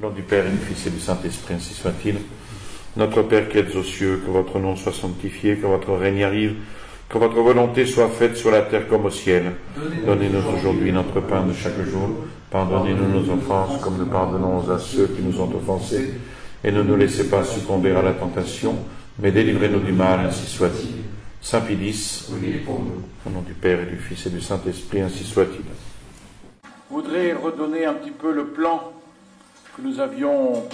Au nom du Père et du Fils et du Saint-Esprit, ainsi soit-il. Notre Père qui êtes aux cieux, que votre nom soit sanctifié, que votre règne arrive, que votre volonté soit faite sur la terre comme au ciel. Donnez-nous aujourd'hui notre pain de chaque jour. Pardonnez-nous nos offenses, comme nous pardonnons à ceux qui nous ont offensés. Et ne nous laissez pas succomber à la tentation, mais délivrez-nous du mal, ainsi soit-il. Saint Pédis, au nom du Père et du Fils et du Saint-Esprit, ainsi soit-il. Je voudrais redonner un petit peu le plan que nous avions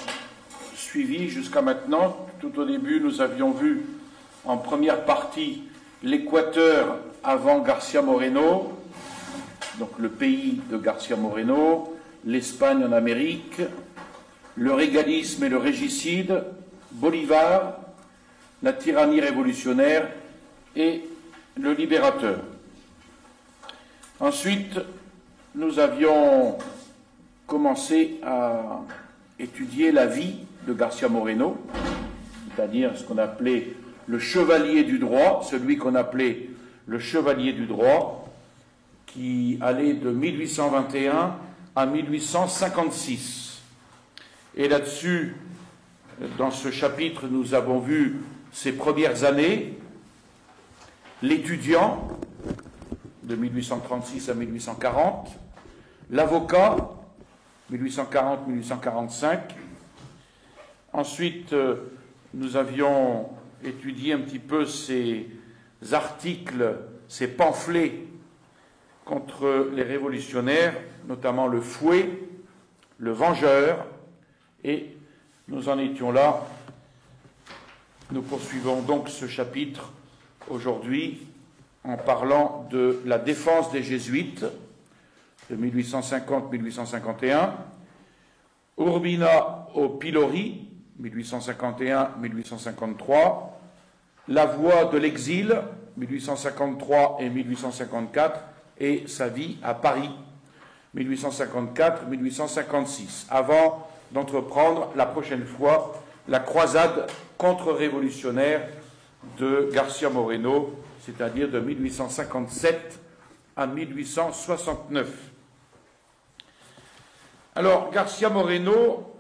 suivi jusqu'à maintenant. Tout au début, nous avions vu en première partie l'Équateur avant García Moreno, donc le pays de García Moreno, l'Espagne en Amérique, le régalisme et le régicide, Bolivar, la tyrannie révolutionnaire et le libérateur. Ensuite, nous avions commencé à étudier la vie de García Moreno, c'est-à-dire ce qu'on appelait le chevalier du droit, celui qu'on appelait le chevalier du droit, qui allait de 1821 à 1856. Et là-dessus, dans ce chapitre, nous avons vu ses premières années, l'étudiant, de 1836 à 1840, l'avocat, 1840-1845. Ensuite, nous avions étudié un petit peu ces articles, ces pamphlets contre les révolutionnaires, notamment le Fouet, le Vengeur, et nous en étions là. Nous poursuivons donc ce chapitre aujourd'hui en parlant de la défense des Jésuites de 1850-1851, Urbina au pilori, 1851-1853, la voie de l'exil, 1853 et 1854, et sa vie à Paris, 1854-1856, avant d'entreprendre la prochaine fois la croisade contre-révolutionnaire de García Moreno, c'est-à-dire de 1857 à 1869. Alors, García Moreno,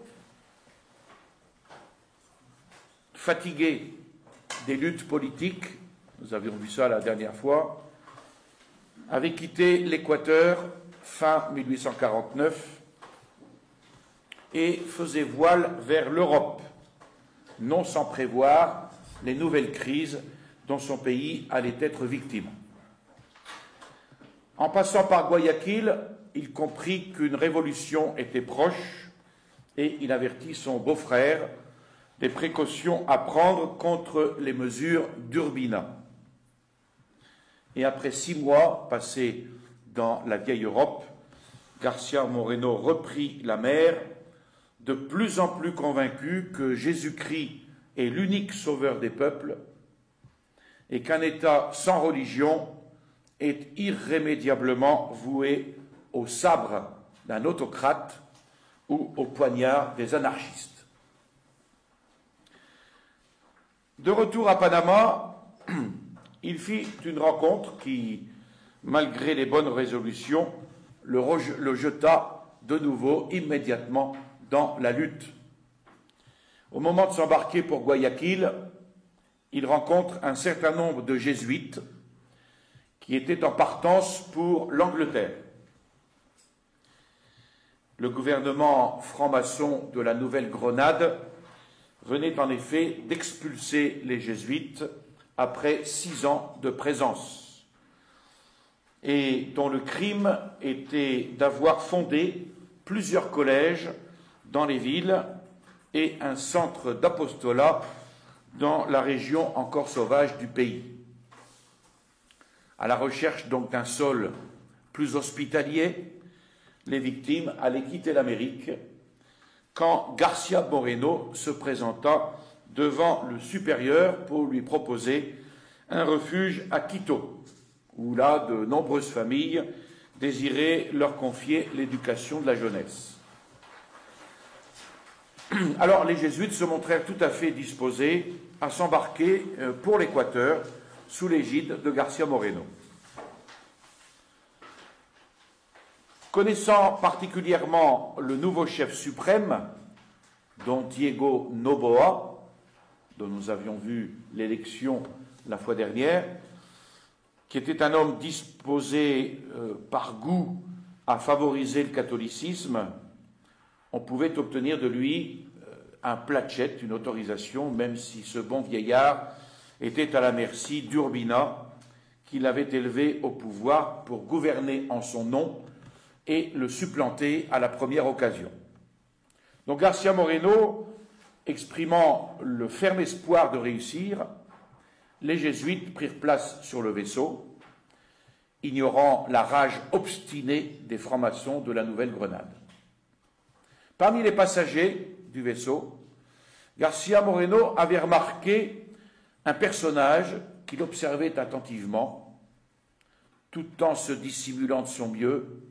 fatigué des luttes politiques, nous avions vu ça la dernière fois, avait quitté l'Équateur fin 1849 et faisait voile vers l'Europe, non sans prévoir les nouvelles crises dont son pays allait être victime. En passant par Guayaquil, il comprit qu'une révolution était proche et il avertit son beau-frère des précautions à prendre contre les mesures d'Urbina. Et après 6 mois passés dans la vieille Europe, García Moreno reprit la mer, de plus en plus convaincu que Jésus-Christ est l'unique sauveur des peuples et qu'un État sans religion est irrémédiablement voué au sabre d'un autocrate ou au poignard des anarchistes. De retour à Panama, il fit une rencontre qui, malgré les bonnes résolutions, le jeta de nouveau immédiatement dans la lutte. Au moment de s'embarquer pour Guayaquil, il rencontre un certain nombre de jésuites qui étaient en partance pour l'Angleterre. Le gouvernement franc-maçon de la Nouvelle-Grenade venait en effet d'expulser les jésuites après 6 ans de présence, et dont le crime était d'avoir fondé plusieurs collèges dans les villes et un centre d'apostolat dans la région encore sauvage du pays. À la recherche donc d'un sol plus hospitalier, les victimes allaient quitter l'Amérique quand García Moreno se présenta devant le supérieur pour lui proposer un refuge à Quito, où là de nombreuses familles désiraient leur confier l'éducation de la jeunesse. Alors les jésuites se montrèrent tout à fait disposés à s'embarquer pour l'Équateur sous l'égide de García Moreno. Connaissant particulièrement le nouveau chef suprême, dont Diego Noboa, dont nous avions vu l'élection la fois dernière, qui était un homme disposé par goût à favoriser le catholicisme, on pouvait obtenir de lui un placet, une autorisation, même si ce bon vieillard était à la merci d'Urbina, qui l'avait élevé au pouvoir pour gouverner en son nom et le supplanter à la première occasion. Donc García Moreno, exprimant le ferme espoir de réussir, les jésuites prirent place sur le vaisseau, ignorant la rage obstinée des francs-maçons de la Nouvelle-Grenade. Parmi les passagers du vaisseau, García Moreno avait remarqué un personnage qu'il observait attentivement, tout en se dissimulant de son mieux,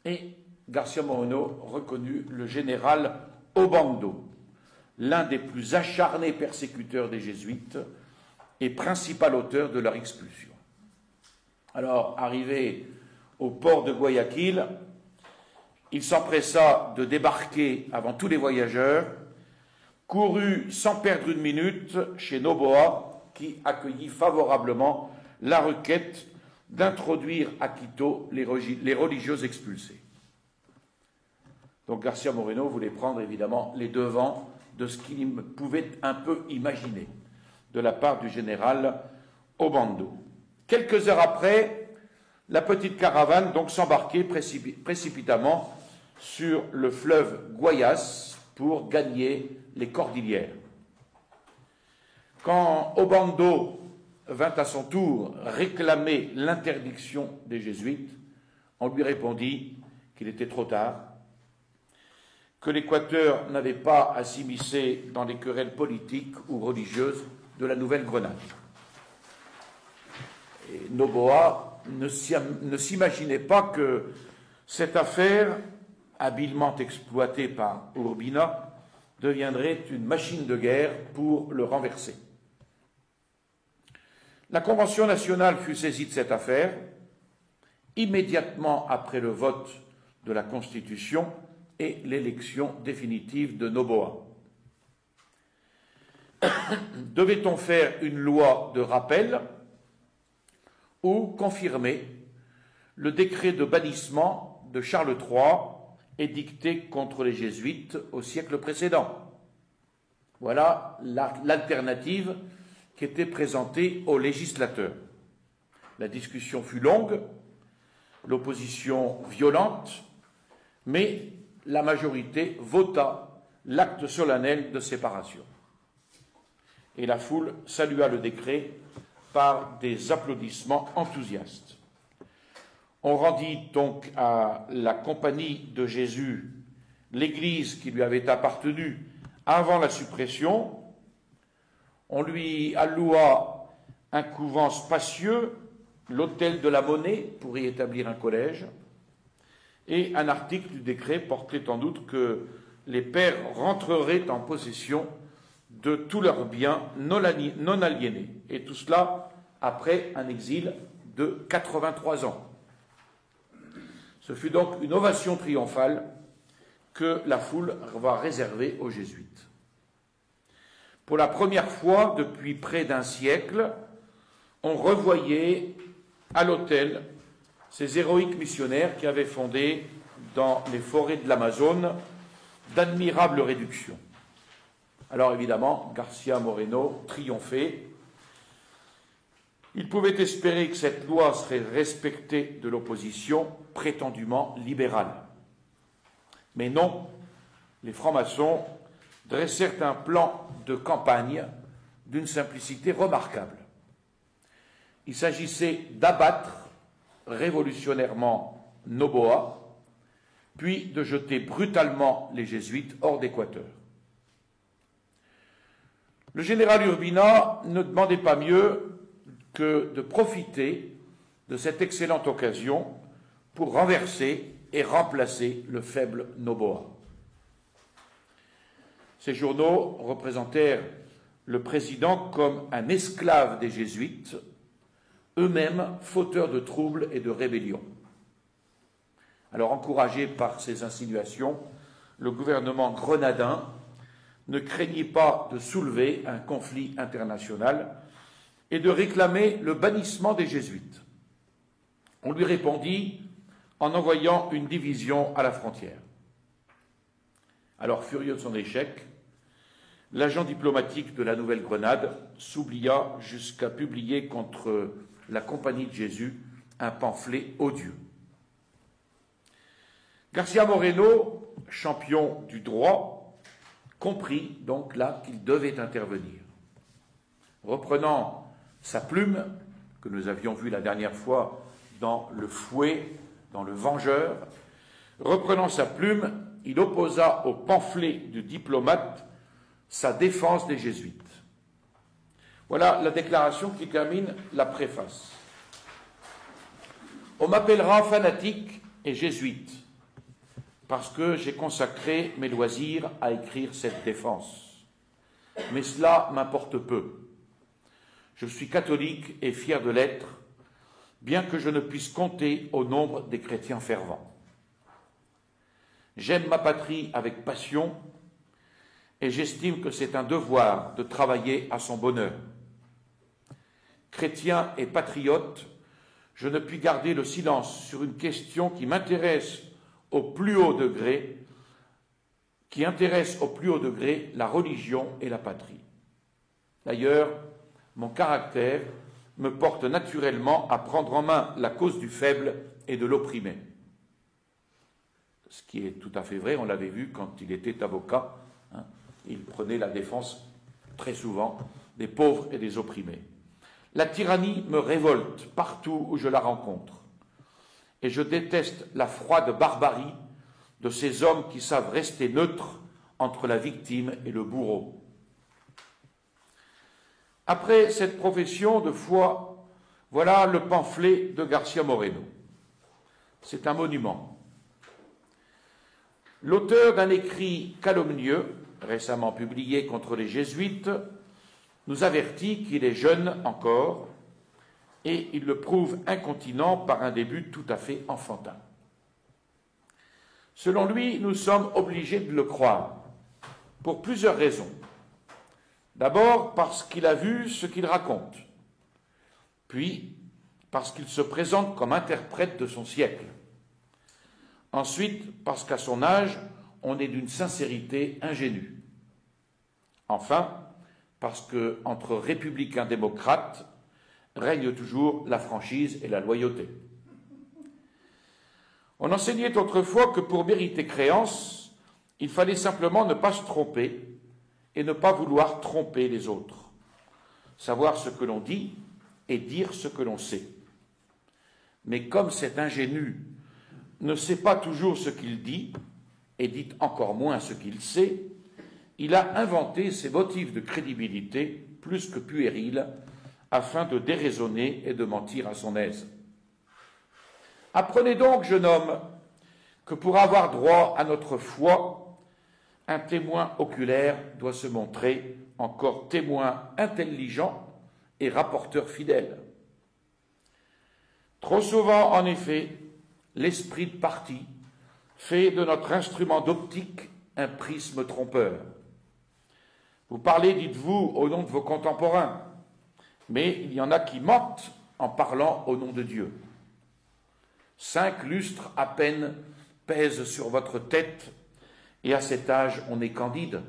et García Moreno reconnut le général Obando, l'un des plus acharnés persécuteurs des jésuites et principal auteur de leur expulsion. Alors, arrivé au port de Guayaquil, il s'empressa de débarquer avant tous les voyageurs, courut sans perdre une minute chez Noboa, qui accueillit favorablement la requête d'introduire à Quito les religieux expulsés. Donc García Moreno voulait prendre évidemment les devants de ce qu'il pouvait un peu imaginer de la part du général Obando. Quelques heures après, la petite caravane donc s'embarquait précipitamment sur le fleuve Guayas pour gagner les Cordillères. Quand Obando vint à son tour réclamer l'interdiction des jésuites, on lui répondit qu'il était trop tard, que l'Équateur n'avait pas à s'immiscer dans les querelles politiques ou religieuses de la Nouvelle-Grenade. Et Noboa ne s'imaginait pas que cette affaire, habilement exploitée par Urbina, deviendrait une machine de guerre pour le renverser. La Convention nationale fut saisie de cette affaire immédiatement après le vote de la Constitution et l'élection définitive de Noboa. Devait-on faire une loi de rappel ou confirmer le décret de bannissement de Charles III édicté contre les jésuites au siècle précédent? Voilà l'alternative qui était présentée aux législateurs. La discussion fut longue, l'opposition violente, mais la majorité vota l'acte solennel de séparation. Et la foule salua le décret par des applaudissements enthousiastes. On rendit donc à la Compagnie de Jésus l'église qui lui avait appartenu avant la suppression. On lui alloua un couvent spacieux, l'hôtel de la Monnaie pour y établir un collège, et un article du décret portait en doute que les pères rentreraient en possession de tous leurs biens non aliénés, et tout cela après un exil de 83 ans. Ce fut donc une ovation triomphale que la foule va réserver aux jésuites. Pour la première fois depuis près d'un siècle, on revoyait à l'autel ces héroïques missionnaires qui avaient fondé dans les forêts de l'Amazone d'admirables réductions. Alors évidemment, García Moreno triomphait. Il pouvait espérer que cette loi serait respectée de l'opposition prétendument libérale. Mais non, les francs-maçons dressèrent un plan de campagne d'une simplicité remarquable. Il s'agissait d'abattre révolutionnairement Noboa, puis de jeter brutalement les jésuites hors d'Équateur. Le général Urbina ne demandait pas mieux que de profiter de cette excellente occasion pour renverser et remplacer le faible Noboa. Ces journaux représentèrent le président comme un esclave des jésuites, eux-mêmes fauteurs de troubles et de rébellions. Alors, encouragé par ces insinuations, le gouvernement grenadin ne craignait pas de soulever un conflit international et de réclamer le bannissement des jésuites. On lui répondit en envoyant une division à la frontière. Alors, furieux de son échec, l'agent diplomatique de la Nouvelle-Grenade s'oublia jusqu'à publier contre la Compagnie de Jésus un pamphlet odieux. García Moreno, champion du droit, comprit donc là qu'il devait intervenir. Reprenant sa plume, que nous avions vue la dernière fois dans le Fouet, dans le Vengeur, reprenant sa plume, il opposa au pamphlet du diplomate sa défense des jésuites. Voilà la déclaration qui termine la préface. On m'appellera fanatique et jésuite parce que j'ai consacré mes loisirs à écrire cette défense. Mais cela m'importe peu. Je suis catholique et fier de l'être, bien que je ne puisse compter au nombre des chrétiens fervents. J'aime ma patrie avec passion et j'estime que c'est un devoir de travailler à son bonheur. Chrétien et patriote, je ne puis garder le silence sur une question qui m'intéresse au plus haut degré, la religion et la patrie. D'ailleurs, mon caractère me porte naturellement à prendre en main la cause du faible et de l'opprimé. Ce qui est tout à fait vrai, on l'avait vu quand il était avocat, il prenait la défense très souvent des pauvres et des opprimés. La tyrannie me révolte partout où je la rencontre. Et je déteste la froide barbarie de ces hommes qui savent rester neutres entre la victime et le bourreau. Après cette profession de foi, voilà le pamphlet de García Moreno. C'est un monument. L'auteur d'un écrit calomnieux, récemment publié contre les jésuites, nous avertit qu'il est jeune encore, et il le prouve incontinent par un début tout à fait enfantin. Selon lui, nous sommes obligés de le croire, pour plusieurs raisons. D'abord parce qu'il a vu ce qu'il raconte, puis parce qu'il se présente comme interprète de son siècle. Ensuite, parce qu'à son âge, on est d'une sincérité ingénue. Enfin, parce que entre républicains démocrates règne toujours la franchise et la loyauté. On enseignait autrefois que pour mériter créance, il fallait simplement ne pas se tromper et ne pas vouloir tromper les autres, savoir ce que l'on dit et dire ce que l'on sait. Mais comme cet ingénu ne sait pas toujours ce qu'il dit, et dit encore moins ce qu'il sait, il a inventé ses motifs de crédibilité plus que puérils afin de déraisonner et de mentir à son aise. Apprenez donc, jeune homme, que pour avoir droit à notre foi, un témoin oculaire doit se montrer encore témoin intelligent et rapporteur fidèle. Trop souvent, en effet, l'esprit de parti fait de notre instrument d'optique un prisme trompeur. Vous parlez, dites-vous, au nom de vos contemporains, mais il y en a qui mentent en parlant au nom de Dieu. 5 lustres à peine pèsent sur votre tête, et à cet âge, on est candide.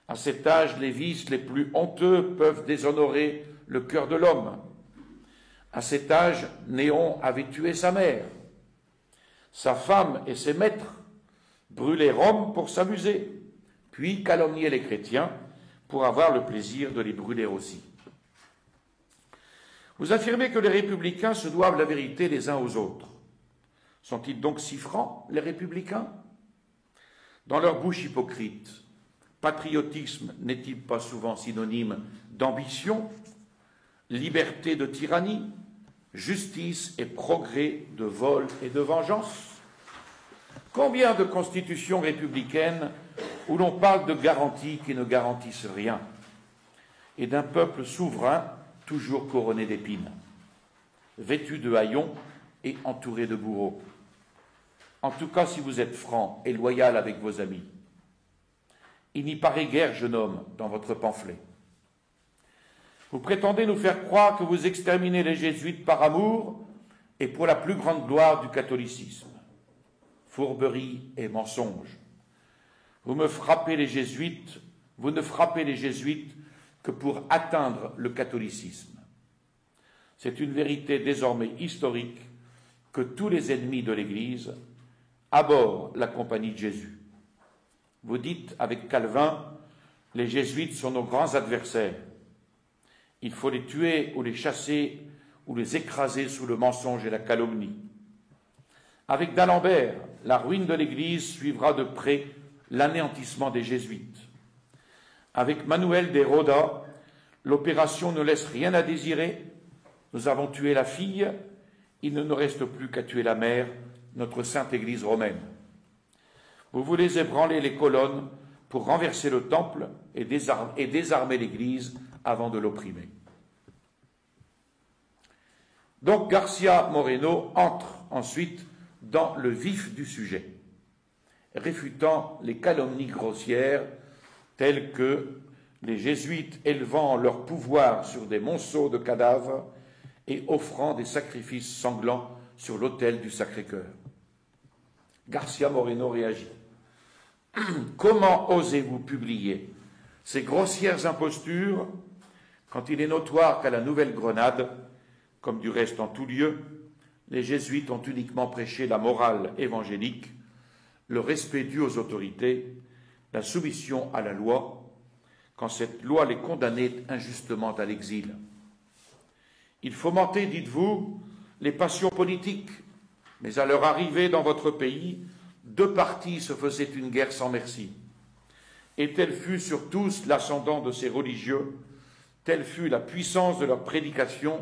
À cet âge, les vices les plus honteux peuvent déshonorer le cœur de l'homme. À cet âge, Néon avait tué sa mère. Sa femme et ses maîtres brûlaient Rome pour s'amuser, puis calomniaient les chrétiens pour avoir le plaisir de les brûler aussi. Vous affirmez que les républicains se doivent la vérité les uns aux autres. Sont-ils donc si francs, les républicains? Dans leur bouche hypocrite, patriotisme n'est-il pas souvent synonyme d'ambition, liberté de tyrannie, justice et progrès de vol et de vengeance? Combien de constitutions républicaines où l'on parle de garanties qui ne garantissent rien, et d'un peuple souverain toujours couronné d'épines, vêtu de haillons et entouré de bourreaux. En tout cas, si vous êtes franc et loyal avec vos amis. Il n'y paraît guère, jeune homme, dans votre pamphlet. Vous prétendez nous faire croire que vous exterminez les jésuites par amour et pour la plus grande gloire du catholicisme. Fourberie et mensonge. Vous ne frappez les jésuites que pour atteindre le catholicisme. C'est une vérité désormais historique que tous les ennemis de l'Église abhorrent la compagnie de Jésus. Vous dites avec Calvin, les jésuites sont nos grands adversaires. Il faut les tuer ou les chasser ou les écraser sous le mensonge et la calomnie. Avec d'Alembert, la ruine de l'Église suivra de près l'anéantissement des jésuites. Avec Manuel de Roda, l'opération ne laisse rien à désirer. Nous avons tué la fille, il ne nous reste plus qu'à tuer la mère, notre sainte Église romaine. Vous voulez ébranler les colonnes pour renverser le temple et désarmer l'Église avant de l'opprimer. Donc García Moreno entre ensuite dans le vif du sujet, réfutant les calomnies grossières telles que les jésuites élevant leur pouvoir sur des monceaux de cadavres et offrant des sacrifices sanglants sur l'autel du Sacré-Cœur. García Moreno réagit. Comment osez-vous publier ces grossières impostures quand il est notoire qu'à la Nouvelle-Grenade, comme du reste en tout lieu, les jésuites ont uniquement prêché la morale évangélique, le respect dû aux autorités, la soumission à la loi, quand cette loi les condamnait injustement à l'exil. Il fomentait, dites-vous, les passions politiques, mais à leur arrivée dans votre pays, deux partis se faisaient une guerre sans merci. Et tel fut sur tous l'ascendant de ces religieux, telle fut la puissance de leur prédication,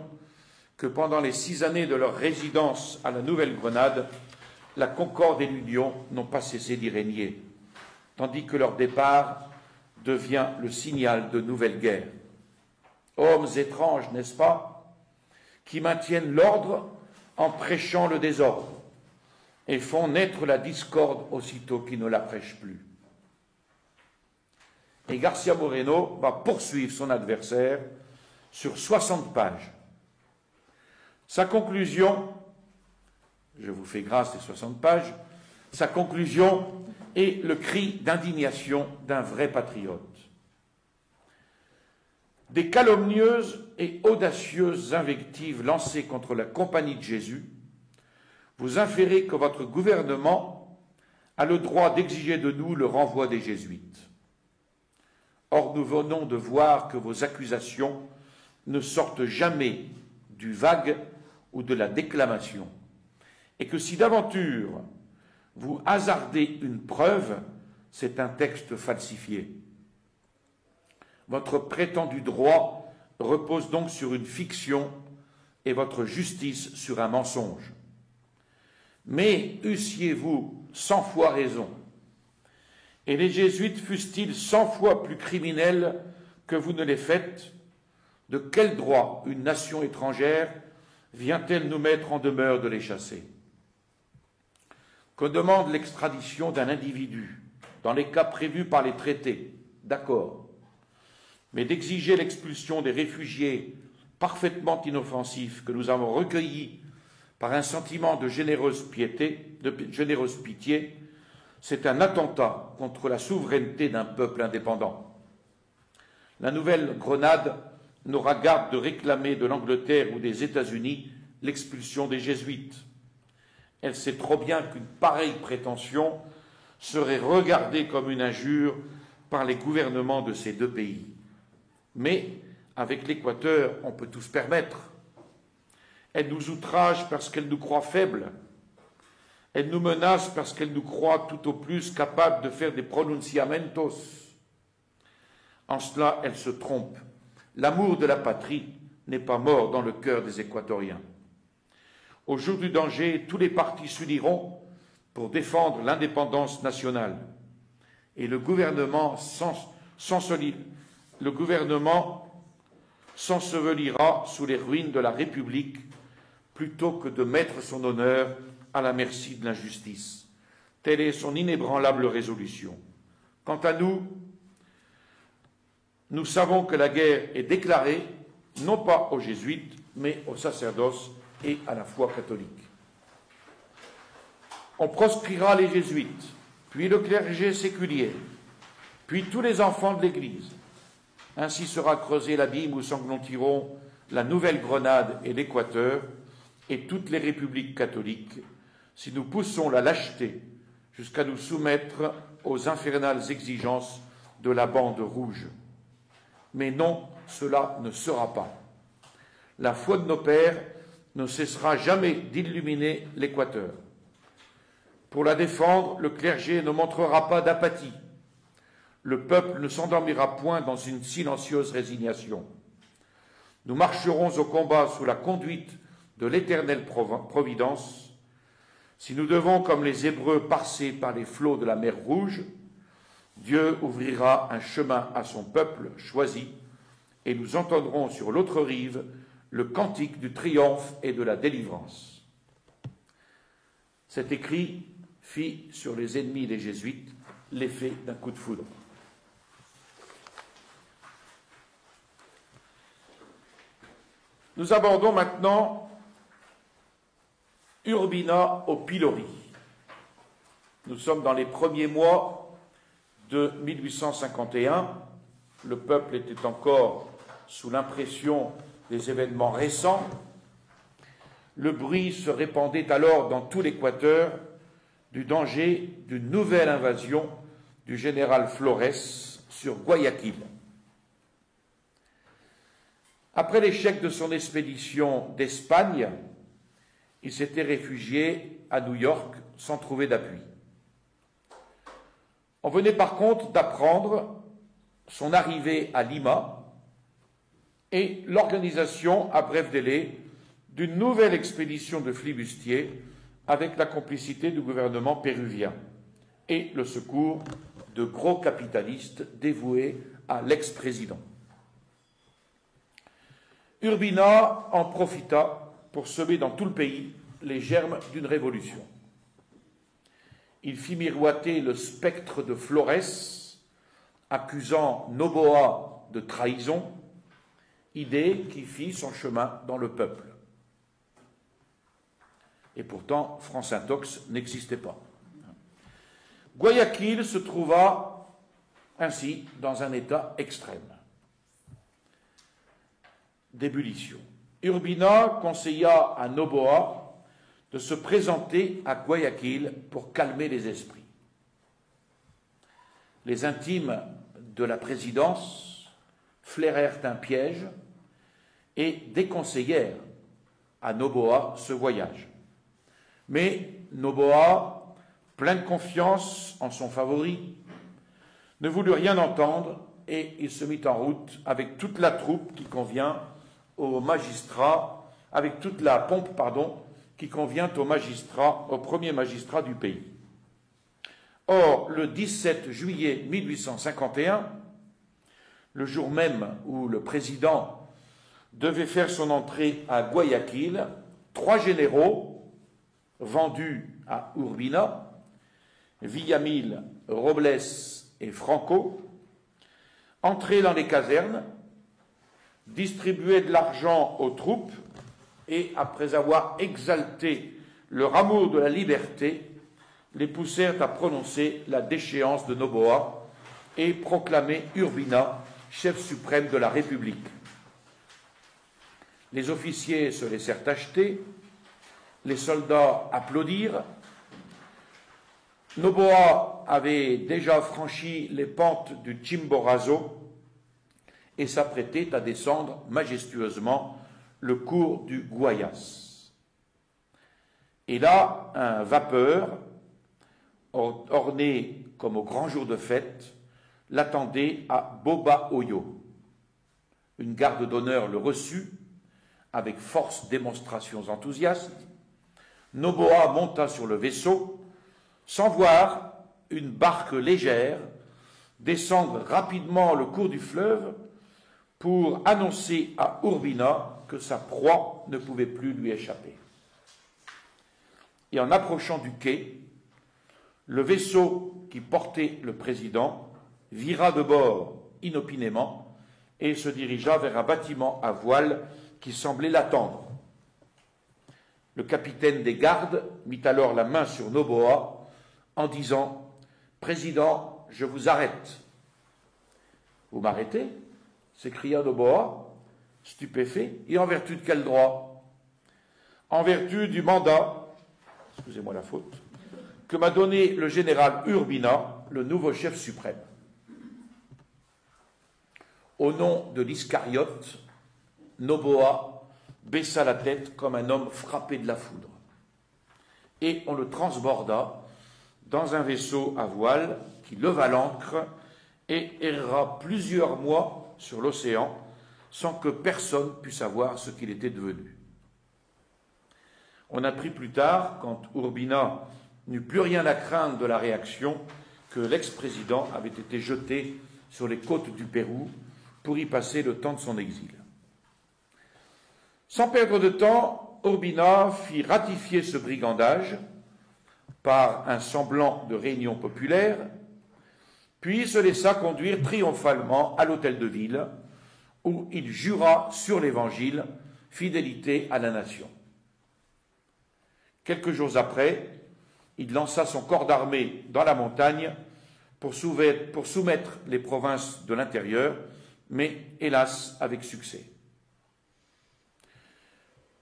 que pendant les 6 années de leur résidence à la Nouvelle-Grenade, la concorde et l'union n'ont pas cessé d'y régner, tandis que leur départ devient le signal de nouvelles guerres. Hommes étranges, n'est-ce pas, qui maintiennent l'ordre en prêchant le désordre et font naître la discorde aussitôt qu'ils ne la prêchent plus. Et García Moreno va poursuivre son adversaire sur 60 pages. Sa conclusion, je vous fais grâce des 60 pages, sa conclusion est le cri d'indignation d'un vrai patriote. Des calomnieuses et audacieuses invectives lancées contre la compagnie de Jésus, vous inférez que votre gouvernement a le droit d'exiger de nous le renvoi des jésuites. Or, nous venons de voir que vos accusations ne sortent jamais du vague ou de la déclamation, et que si d'aventure vous hasardez une preuve, c'est un texte falsifié. Votre prétendu droit repose donc sur une fiction et votre justice sur un mensonge. Mais eussiez-vous 100 fois raison, et les jésuites fussent-ils 100 fois plus criminels que vous ne les faites, de quel droit une nation étrangère vient-elle nous mettre en demeure de les chasser? Que demande l'extradition d'un individu dans les cas prévus par les traités? D'accord. Mais d'exiger l'expulsion des réfugiés parfaitement inoffensifs que nous avons recueillis par un sentiment de généreuse pitié, c'est un attentat contre la souveraineté d'un peuple indépendant. La Nouvelle-Grenade n'aura garde de réclamer de l'Angleterre ou des États-Unis l'expulsion des jésuites. Elle sait trop bien qu'une pareille prétention serait regardée comme une injure par les gouvernements de ces deux pays. Mais avec l'Équateur, on peut tout se permettre. Elle nous outrage parce qu'elle nous croit faibles. Elle nous menace parce qu'elle nous croit tout au plus capables de faire des pronunciamentos. En cela, elle se trompe. L'amour de la patrie n'est pas mort dans le cœur des Équatoriens. Au jour du danger, tous les partis s'uniront pour défendre l'indépendance nationale. Et le gouvernement s'ensevelira sous les ruines de la République plutôt que de mettre son honneur à la merci de l'injustice. Telle est son inébranlable résolution. Quant à nous, nous savons que la guerre est déclarée, non pas aux jésuites, mais au sacerdoce et à la foi catholique. On proscrira les jésuites, puis le clergé séculier, puis tous les enfants de l'Église. Ainsi sera creusé l'abîme où s'engloutiront la Nouvelle-Grenade et l'Équateur et toutes les républiques catholiques, si nous poussons la lâcheté jusqu'à nous soumettre aux infernales exigences de la bande rouge. Mais non, cela ne sera pas. La foi de nos pères ne cessera jamais d'illuminer l'Équateur. Pour la défendre, le clergé ne montrera pas d'apathie. Le peuple ne s'endormira point dans une silencieuse résignation. Nous marcherons au combat sous la conduite de l'éternelle providence. Si nous devons, comme les Hébreux, passer par les flots de la mer Rouge, Dieu ouvrira un chemin à son peuple choisi, et nous entendrons sur l'autre rive le cantique du triomphe et de la délivrance. Cet écrit fit sur les ennemis des jésuites l'effet d'un coup de foudre. Nous abordons maintenant Urbina au pilori. Nous sommes dans les premiers mois de 1851. Le peuple était encore sous l'impression des événements récents. Le bruit se répandait alors dans tout l'Équateur du danger d'une nouvelle invasion du général Flores sur Guayaquil. Après l'échec de son expédition d'Espagne, il s'était réfugié à New York sans trouver d'appui. On venait par contre d'apprendre son arrivée à Lima et l'organisation à bref délai d'une nouvelle expédition de flibustiers avec la complicité du gouvernement péruvien et le secours de gros capitalistes dévoués à l'ex-président. Urbina en profita pour semer dans tout le pays les germes d'une révolution. Il fit miroiter le spectre de Flores, accusant Noboa de trahison, idée qui fit son chemin dans le peuple. Et pourtant, France Intox n'existait pas. Guayaquil se trouva ainsi dans un état extrême d'ébullition. Urbina conseilla à Noboa de se présenter à Guayaquil pour calmer les esprits. Les intimes de la présidence flairèrent un piège et déconseillèrent à Noboa ce voyage. Mais Noboa, plein de confiance en son favori, ne voulut rien entendre et il se mit en route avec toute la troupe qui convient au magistrat, avec toute la pompe, qui convient au premier magistrat du pays. Or, le 17 juillet 1851, le jour même où le président devait faire son entrée à Guayaquil, 3 généraux vendus à Urbina, Villamil, Robles et Franco, entraient dans les casernes, distribuaient de l'argent aux troupes et, après avoir exalté leur amour de la liberté, les poussèrent à prononcer la déchéance de Noboa et proclamer Urbina chef suprême de la République. Les officiers se laissèrent acheter, les soldats applaudirent. Noboa avait déjà franchi les pentes du Chimborazo et s'apprêtait à descendre majestueusement le cours du Guayas. Et là, un vapeur, orné comme au grand jour de fête, l'attendait à Boba Hoyo. Une garde d'honneur le reçut avec force démonstrations enthousiastes. Noboa monta sur le vaisseau sans voir une barque légère descendre rapidement le cours du fleuve pour annoncer à Urbina que sa proie ne pouvait plus lui échapper. Et en approchant du quai, le vaisseau qui portait le président vira de bord inopinément et se dirigea vers un bâtiment à voile qui semblait l'attendre. Le capitaine des gardes mit alors la main sur Noboa en disant « Président, je vous arrête. »« Vous m'arrêtez » s'écria Noboa, stupéfait. « Et en vertu de quel droit ?»« En vertu du mandat, excusez-moi la faute, que m'a donné le général Urbina, le nouveau chef suprême. » Au nom de l'Iscariote, Noboa baissa la tête comme un homme frappé de la foudre. Et on le transborda dans un vaisseau à voile qui leva l'ancre et erra plusieurs mois sur l'océan sans que personne pût savoir ce qu'il était devenu. On apprit plus tard, quand Urbina n'eut plus rien à craindre de la réaction, que l'ex-président avait été jeté sur les côtes du Pérou pour y passer le temps de son exil. Sans perdre de temps, Urbina fit ratifier ce brigandage par un semblant de réunion populaire, puis se laissa conduire triomphalement à l'hôtel de ville, où il jura sur l'Évangile fidélité à la nation. Quelques jours après, il lança son corps d'armée dans la montagne pour soumettre les provinces de l'intérieur, mais hélas avec succès.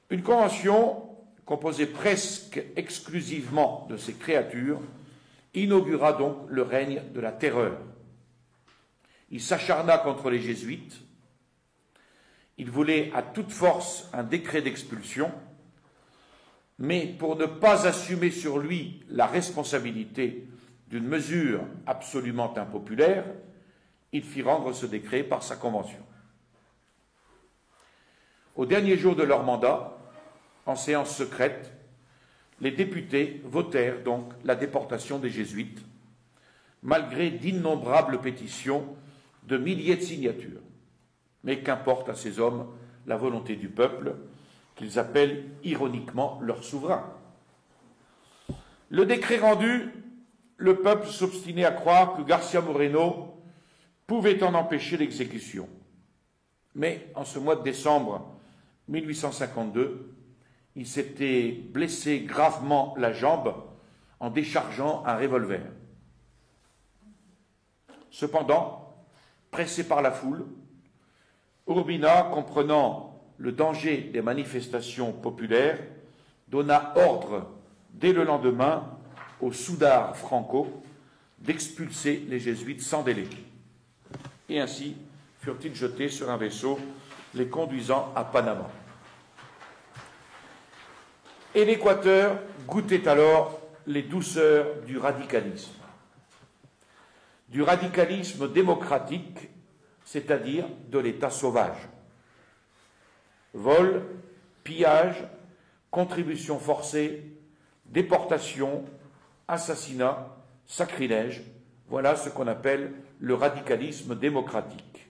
Une convention, composée presque exclusivement de ces créatures, inaugura donc le règne de la terreur. Il s'acharna contre les jésuites, il voulait à toute force un décret d'expulsion, mais pour ne pas assumer sur lui la responsabilité d'une mesure absolument impopulaire, il fit rendre ce décret par sa convention. Au dernier jour de leur mandat, en séance secrète, les députés votèrent donc la déportation des jésuites, malgré d'innombrables pétitions de milliers de signatures. Mais qu'importe à ces hommes la volonté du peuple, qu'ils appellent ironiquement leur souverain. Le décret rendu, le peuple s'obstinait à croire que Garcia Moreno pouvait en empêcher l'exécution. Mais en ce mois de décembre 1852, il s'était blessé gravement la jambe en déchargeant un revolver. Cependant, pressé par la foule, Urbina, comprenant le danger des manifestations populaires, donna ordre dès le lendemain au soudard Franco d'expulser les jésuites sans délai. Et ainsi furent-ils jetés sur un vaisseau les conduisant à Panama. Et l'Équateur goûtait alors les douceurs du radicalisme démocratique, c'est-à-dire de l'État sauvage. Vol, pillage, contribution forcée, déportation, assassinat, sacrilège, voilà ce qu'on appelle le radicalisme démocratique.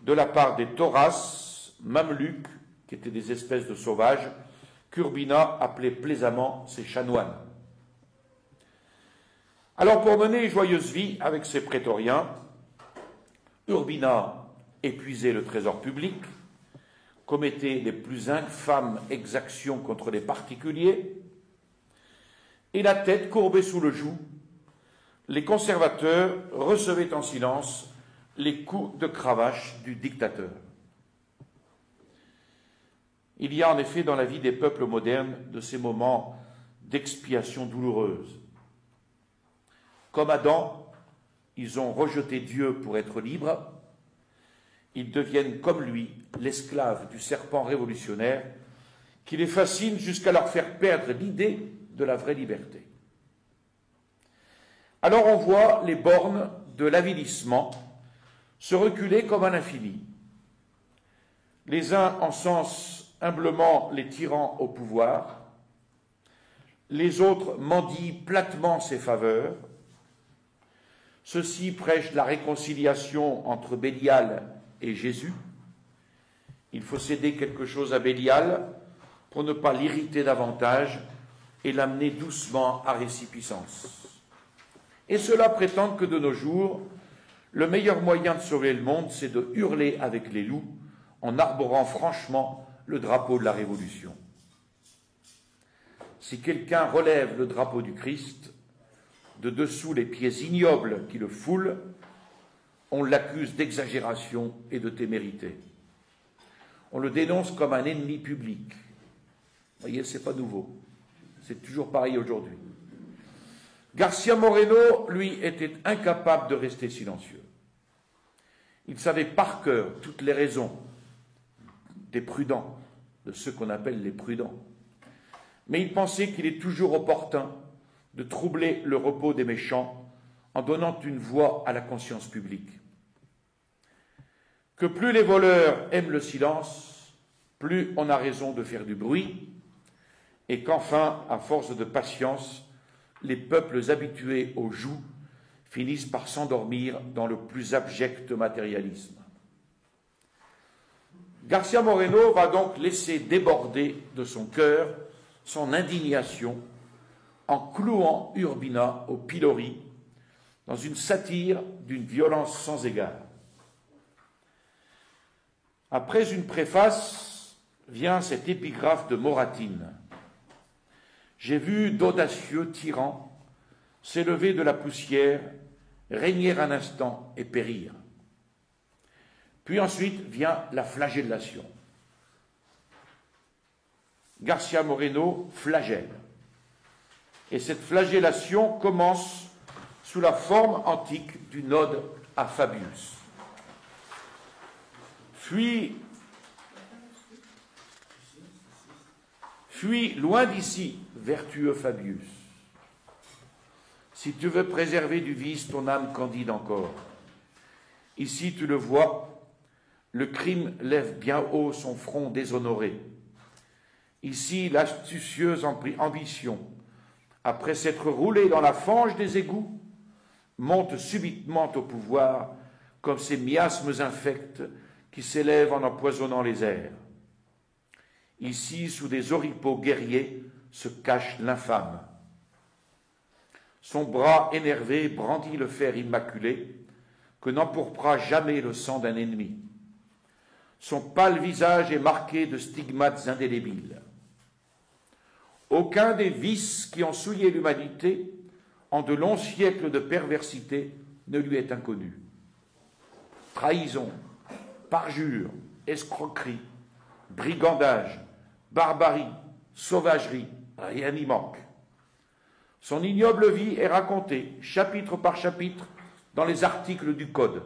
De la part des Toras, Mameluks, qui étaient des espèces de sauvages, qu'Urbina appelait plaisamment ses chanoines. Alors, pour mener joyeuse vie avec ses prétoriens, Urbina épuisait le trésor public, commettait les plus infâmes exactions contre les particuliers, et la tête courbée sous le joug, les conservateurs recevaient en silence les coups de cravache du dictateur. Il y a en effet dans la vie des peuples modernes de ces moments d'expiation douloureuse. Comme Adam, ils ont rejeté Dieu pour être libres, ils deviennent comme lui l'esclave du serpent révolutionnaire qui les fascine jusqu'à leur faire perdre l'idée de la vraie liberté. Alors on voit les bornes de l'avilissement se reculer comme à l'infini. Les uns encensent humblement les tyrans au pouvoir, les autres mendient platement ses faveurs, ceux-ci prêchent la réconciliation entre Bélial et Jésus. Il faut céder quelque chose à Bélial pour ne pas l'irriter davantage et l'amener doucement à résipiscence. Et ceux-là prétendent que de nos jours, le meilleur moyen de sauver le monde, c'est de hurler avec les loups en arborant franchement le drapeau de la Révolution. Si quelqu'un relève le drapeau du Christ, de dessous les pieds ignobles qui le foulent, on l'accuse d'exagération et de témérité. On le dénonce comme un ennemi public. Vous voyez, ce n'est pas nouveau. C'est toujours pareil aujourd'hui. García Moreno, lui, était incapable de rester silencieux. Il savait par cœur toutes les raisons des prudents, de ceux qu'on appelle les prudents. Mais il pensait qu'il est toujours opportun de troubler le repos des méchants en donnant une voix à la conscience publique. Que plus les voleurs aiment le silence, plus on a raison de faire du bruit, et qu'enfin, à force de patience, les peuples habitués au joug finissent par s'endormir dans le plus abject matérialisme. García Moreno va donc laisser déborder de son cœur son indignation en clouant Urbina au pilori dans une satire d'une violence sans égard. Après une préface vient cette épigraphe de Moratine. J'ai vu d'audacieux tyrans s'élever de la poussière, régner un instant et périr. Puis ensuite vient la flagellation. García Moreno flagelle. Et cette flagellation commence sous la forme antique d'une ode à Fabius. Fuis loin d'ici, vertueux Fabius. Si tu veux préserver du vice ton âme candide encore. Ici, tu le vois, le crime lève bien haut son front déshonoré. Ici, l'astucieuse ambition, après s'être roulée dans la fange des égouts, monte subitement au pouvoir comme ces miasmes infects qui s'élèvent en empoisonnant les airs. Ici, sous des oripeaux guerriers, se cache l'infâme. Son bras énervé brandit le fer immaculé que n'empourpra jamais le sang d'un ennemi. Son pâle visage est marqué de stigmates indélébiles. Aucun des vices qui ont souillé l'humanité en de longs siècles de perversité ne lui est inconnu. Trahison, parjure, escroquerie, brigandage, barbarie, sauvagerie, rien n'y manque. Son ignoble vie est racontée, chapitre par chapitre, dans les articles du Code.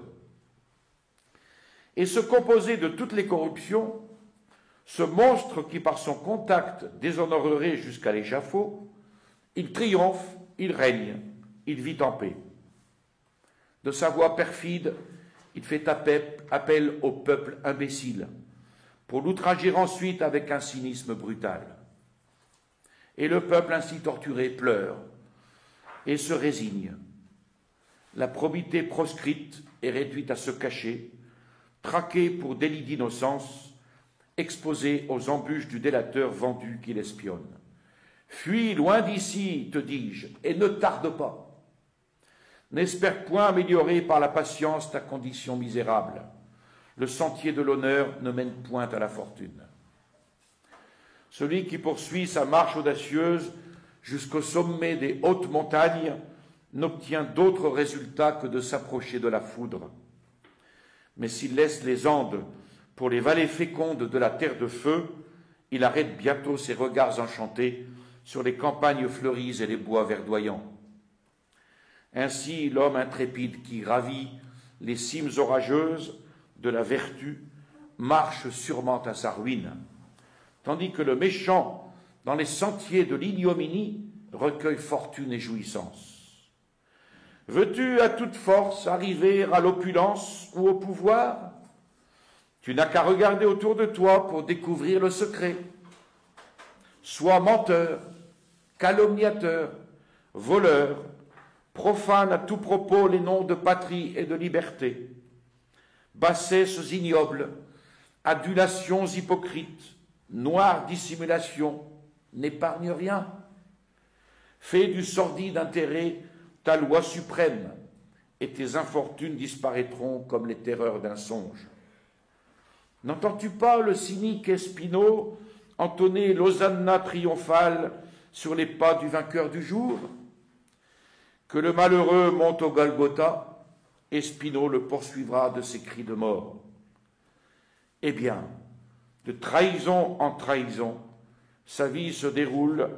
Et se composait de toutes les corruptions, ce monstre qui, par son contact, déshonorerait jusqu'à l'échafaud, il triomphe, il règne, il vit en paix. De sa voix perfide, il fait appel au peuple imbécile, pour l'outrager ensuite avec un cynisme brutal. Et le peuple ainsi torturé pleure et se résigne. La probité proscrite est réduite à se cacher, traquée pour délit d'innocence, exposée aux embûches du délateur vendu qui l'espionne. Fuis loin d'ici, te dis-je, et ne tarde pas. N'espère point améliorer par la patience ta condition misérable. Le sentier de l'honneur ne mène point à la fortune. Celui qui poursuit sa marche audacieuse jusqu'au sommet des hautes montagnes n'obtient d'autre résultat que de s'approcher de la foudre. Mais s'il laisse les Andes pour les vallées fécondes de la terre de feu, il arrête bientôt ses regards enchantés sur les campagnes fleuries et les bois verdoyants. Ainsi, l'homme intrépide qui ravit les cimes orageuses de la vertu marche sûrement à sa ruine, tandis que le méchant, dans les sentiers de l'ignominie, recueille fortune et jouissance. Veux-tu à toute force arriver à l'opulence ou au pouvoir? Tu n'as qu'à regarder autour de toi pour découvrir le secret. Sois menteur, calomniateur, voleur, profane à tout propos les noms de patrie et de liberté, bassesses ignobles, adulations hypocrites, noire dissimulation, n'épargne rien. Fais du sordide intérêt ta loi suprême, et tes infortunes disparaîtront comme les terreurs d'un songe. N'entends-tu pas le cynique Espino entonner l'hosanna triomphale sur les pas du vainqueur du jour? Que le malheureux monte au Golgotha, Espino le poursuivra de ses cris de mort. Eh bien, de trahison en trahison, sa vie se déroule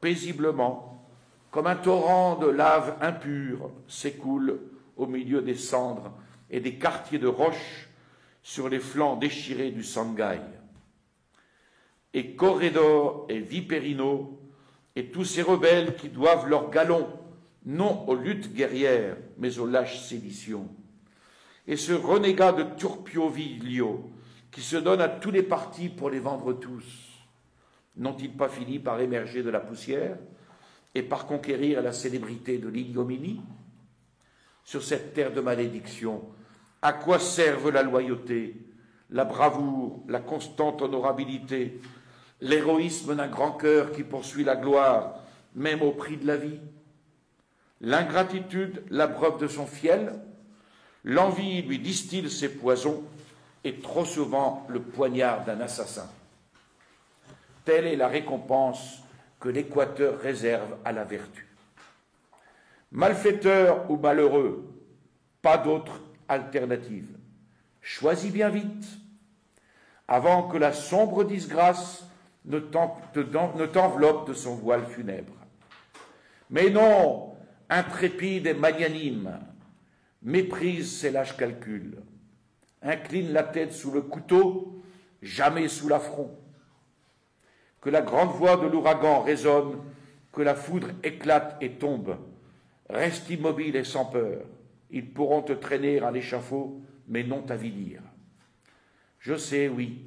paisiblement, comme un torrent de lave impure s'écoule au milieu des cendres et des quartiers de roches sur les flancs déchirés du Sanghaï. Et Corredor et Viperino et tous ces rebelles qui doivent leur galon non aux luttes guerrières, mais aux lâches séditions. Et ce renégat de Turpio Vilio, qui se donne à tous les partis pour les vendre tous, n'ont-ils pas fini par émerger de la poussière et par conquérir la célébrité de l'ignominie? Sur cette terre de malédiction, à quoi servent la loyauté, la bravoure, la constante honorabilité, l'héroïsme d'un grand cœur qui poursuit la gloire, même au prix de la vie? L'ingratitude, la preuve de son fiel, l'envie lui distille ses poisons, et trop souvent le poignard d'un assassin. Telle est la récompense que l'Équateur réserve à la vertu. Malfaiteur ou malheureux, pas d'autre alternative. Choisis bien vite, avant que la sombre disgrâce ne t'enveloppe de son voile funèbre. Mais non, intrépide et magnanime, méprise ses lâches calculs. Incline la tête sous le couteau, jamais sous l'affront. Que la grande voix de l'ouragan résonne, que la foudre éclate et tombe. Reste immobile et sans peur. Ils pourront te traîner à l'échafaud, mais non t'avilir. Je sais, oui,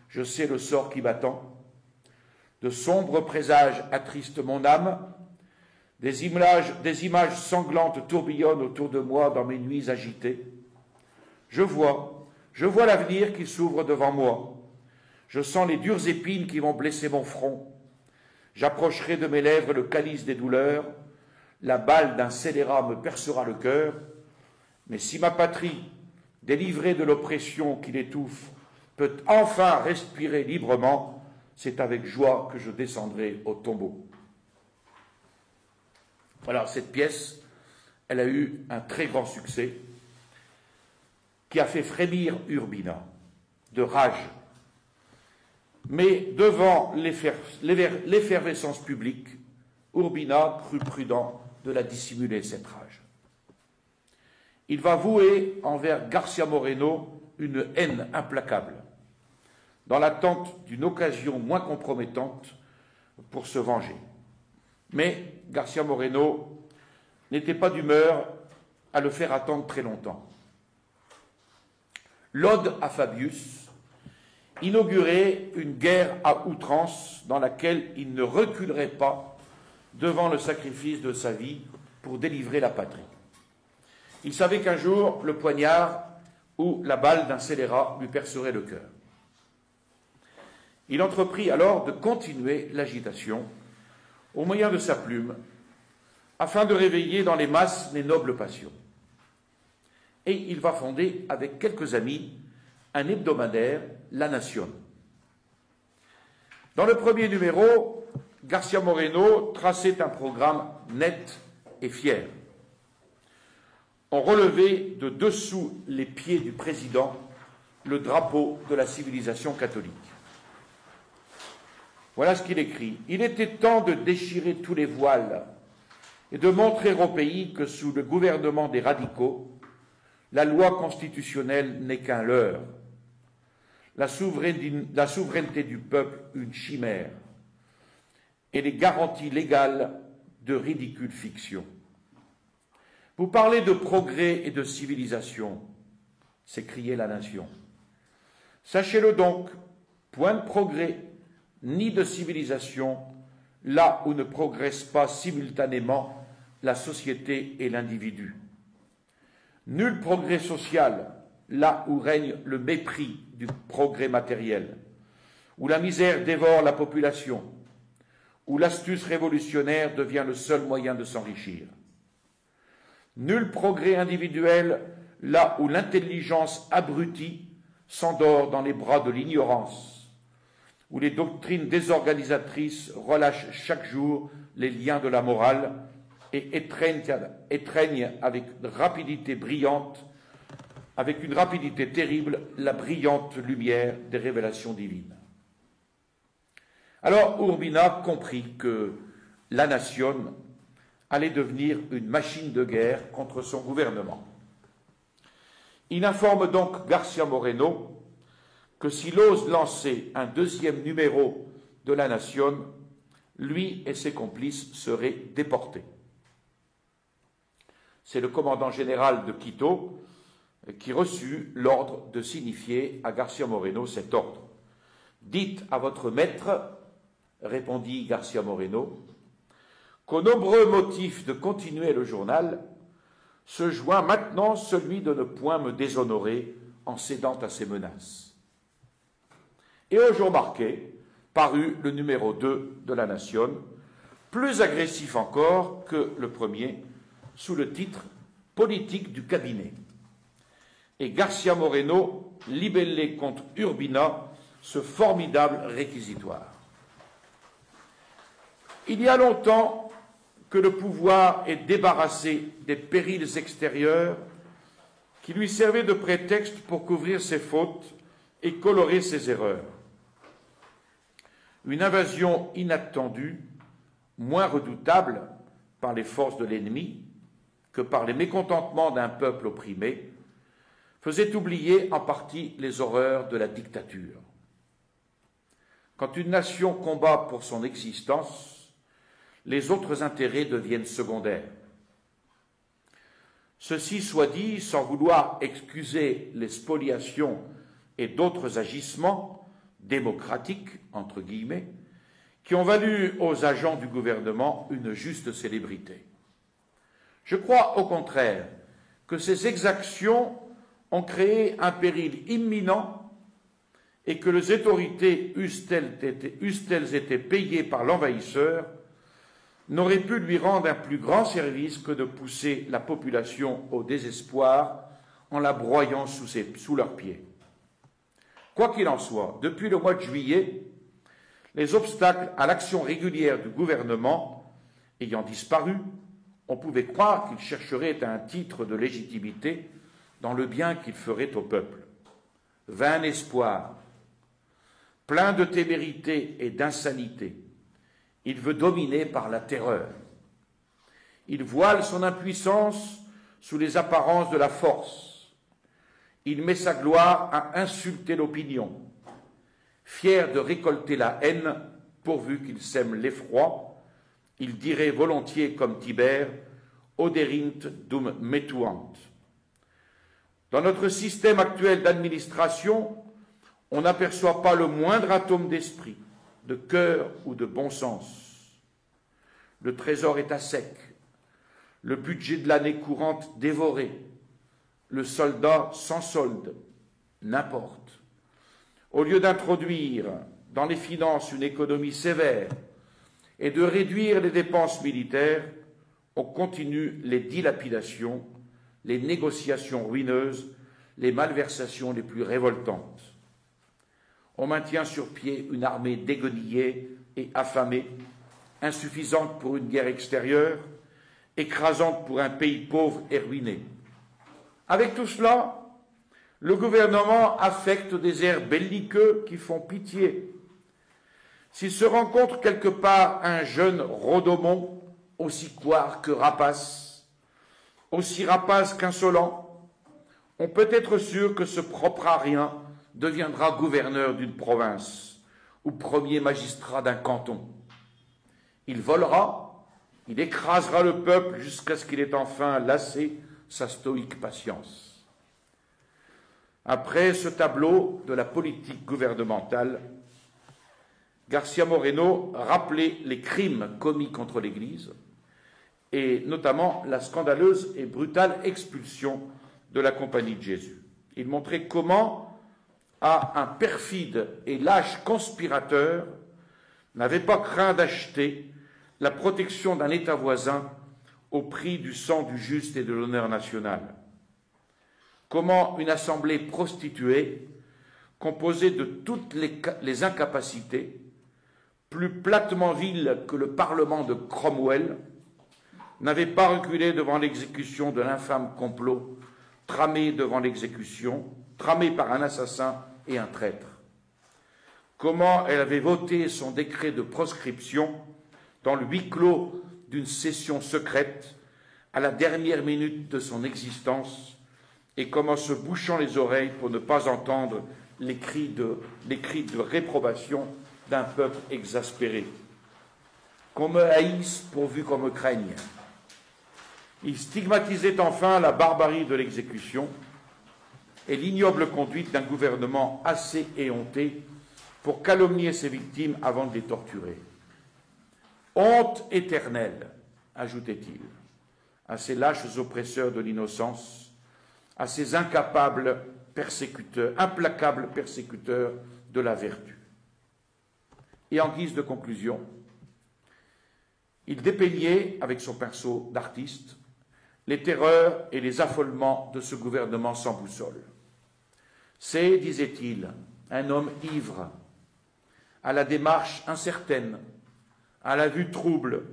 je sais le sort qui m'attend. De sombres présages attristent mon âme. Des images sanglantes tourbillonnent autour de moi dans mes nuits agitées. Je vois l'avenir qui s'ouvre devant moi. Je sens les dures épines qui vont blesser mon front. J'approcherai de mes lèvres le calice des douleurs. La balle d'un scélérat me percera le cœur. Mais si ma patrie, délivrée de l'oppression qui l'étouffe, peut enfin respirer librement, c'est avec joie que je descendrai au tombeau. Alors, cette pièce, elle a eu un très grand succès qui a fait frémir Urbina de rage. Mais devant l'effervescence publique, Urbina crut prudent de la dissimuler, cette rage. Il va vouer envers Garcia Moreno une haine implacable, dans l'attente d'une occasion moins compromettante pour se venger. Mais Garcia Moreno n'était pas d'humeur à le faire attendre très longtemps. L'Ode à Fabius inaugurait une guerre à outrance dans laquelle il ne reculerait pas devant le sacrifice de sa vie pour délivrer la patrie. Il savait qu'un jour, le poignard ou la balle d'un scélérat lui percerait le cœur. Il entreprit alors de continuer l'agitation au moyen de sa plume, afin de réveiller dans les masses les nobles passions. Et il va fonder, avec quelques amis, un hebdomadaire, La Nation. Dans le premier numéro, Garcia Moreno traçait un programme net et fier. On relevait de dessous les pieds du président le drapeau de la civilisation catholique. Voilà ce qu'il écrit. Il était temps de déchirer tous les voiles et de montrer au pays que sous le gouvernement des radicaux, la loi constitutionnelle n'est qu'un leurre, la souveraineté du peuple une chimère, et les garanties légales de ridicules fictions. Vous parlez de progrès et de civilisation, s'écriait la nation. Sachez-le donc, point de progrès ni de civilisation, là où ne progressent pas simultanément la société et l'individu. Nul progrès social, là où règne le mépris du progrès matériel, où la misère dévore la population, où l'astuce révolutionnaire devient le seul moyen de s'enrichir. Nul progrès individuel là où l'intelligence abrutie s'endort dans les bras de l'ignorance, où les doctrines désorganisatrices relâchent chaque jour les liens de la morale et étreignent avec une rapidité terrible, la brillante lumière des révélations divines. Alors Urbina comprit que la nation allait devenir une machine de guerre contre son gouvernement. Il informe donc Garcia Moreno que s'il ose lancer un deuxième numéro de la nation, lui et ses complices seraient déportés. C'est le commandant général de Quito qui reçut l'ordre de signifier à Garcia Moreno cet ordre. « Dites à votre maître, répondit Garcia Moreno, qu'au nombreux motif de continuer le journal se joint maintenant celui de ne point me déshonorer en cédant à ses menaces. » Et au jour marqué, parut le numéro 2 de la Nation, plus agressif encore que le premier, sous le titre « Politique du cabinet ». Et Garcia Moreno libellait contre Urbina ce formidable réquisitoire. Il y a longtemps que le pouvoir est débarrassé des périls extérieurs qui lui servaient de prétexte pour couvrir ses fautes et colorer ses erreurs. Une invasion inattendue, moins redoutable par les forces de l'ennemi que par les mécontentements d'un peuple opprimé, faisait oublier en partie les horreurs de la dictature. Quand une nation combat pour son existence, les autres intérêts deviennent secondaires. Ceci soit dit sans vouloir excuser les spoliations et d'autres agissements démocratiques, entre guillemets, qui ont valu aux agents du gouvernement une juste célébrité. Je crois au contraire que ces exactions ont créé un péril imminent et que les autorités, eussent-elles été payées par l'envahisseur, n'auraient pu lui rendre un plus grand service que de pousser la population au désespoir en la broyant sous leurs pieds. Quoi qu'il en soit, depuis le mois de juillet, les obstacles à l'action régulière du gouvernement ayant disparu, on pouvait croire qu'il chercherait un titre de légitimité dans le bien qu'il ferait au peuple. Vain espoir, plein de témérité et d'insanité, il veut dominer par la terreur. Il voile son impuissance sous les apparences de la force. Il met sa gloire à insulter l'opinion, fier de récolter la haine pourvu qu'il sème l'effroi. Il dirait volontiers comme Tibère, oderint dum metuant. Dans notre système actuel d'administration, on n'aperçoit pas le moindre atome d'esprit, de cœur ou de bon sens. Le trésor est à sec, le budget de l'année courante dévoré, le soldat sans solde, n'importe. Au lieu d'introduire dans les finances une économie sévère et de réduire les dépenses militaires, on continue les dilapidations, les négociations ruineuses, les malversations les plus révoltantes. On maintient sur pied une armée déguenillée et affamée, insuffisante pour une guerre extérieure, écrasante pour un pays pauvre et ruiné. Avec tout cela, le gouvernement affecte des airs belliqueux qui font pitié. S'il se rencontre quelque part un jeune Rodomont, aussi couard que rapace, aussi rapace qu'insolent, on peut être sûr que ce propre à rien deviendra gouverneur d'une province ou premier magistrat d'un canton. Il volera, il écrasera le peuple jusqu'à ce qu'il ait enfin lassé sa stoïque patience. Après ce tableau de la politique gouvernementale, Garcia Moreno rappelait les crimes commis contre l'Église et notamment la scandaleuse et brutale expulsion de la Compagnie de Jésus. Il montrait comment un perfide et lâche conspirateur n'avait pas craint d'acheter la protection d'un État voisin au prix du sang du juste et de l'honneur national? Comment une assemblée prostituée, composée de toutes les incapacités, plus platement vile que le Parlement de Cromwell, n'avait pas reculé devant l'exécution de l'infâme complot tramé par un assassin et un traître? Comment elle avait voté son décret de proscription dans le huis clos d'une session secrète à la dernière minute de son existence, et comment, se bouchant les oreilles pour ne pas entendre les cris de réprobation d'un peuple exaspéré. Qu'on me haïsse pourvu qu'on me craigne. Il stigmatisait enfin la barbarie de l'exécution et l'ignoble conduite d'un gouvernement assez éhonté pour calomnier ses victimes avant de les torturer. Honte éternelle, ajoutait-il, à ces lâches oppresseurs de l'innocence, à ces implacables persécuteurs de la vertu. Et en guise de conclusion, il dépeignait, avec son pinceau d'artiste, les terreurs et les affolements de ce gouvernement sans boussole. C'est, disait-il, un homme ivre, à la démarche incertaine, à la vue trouble,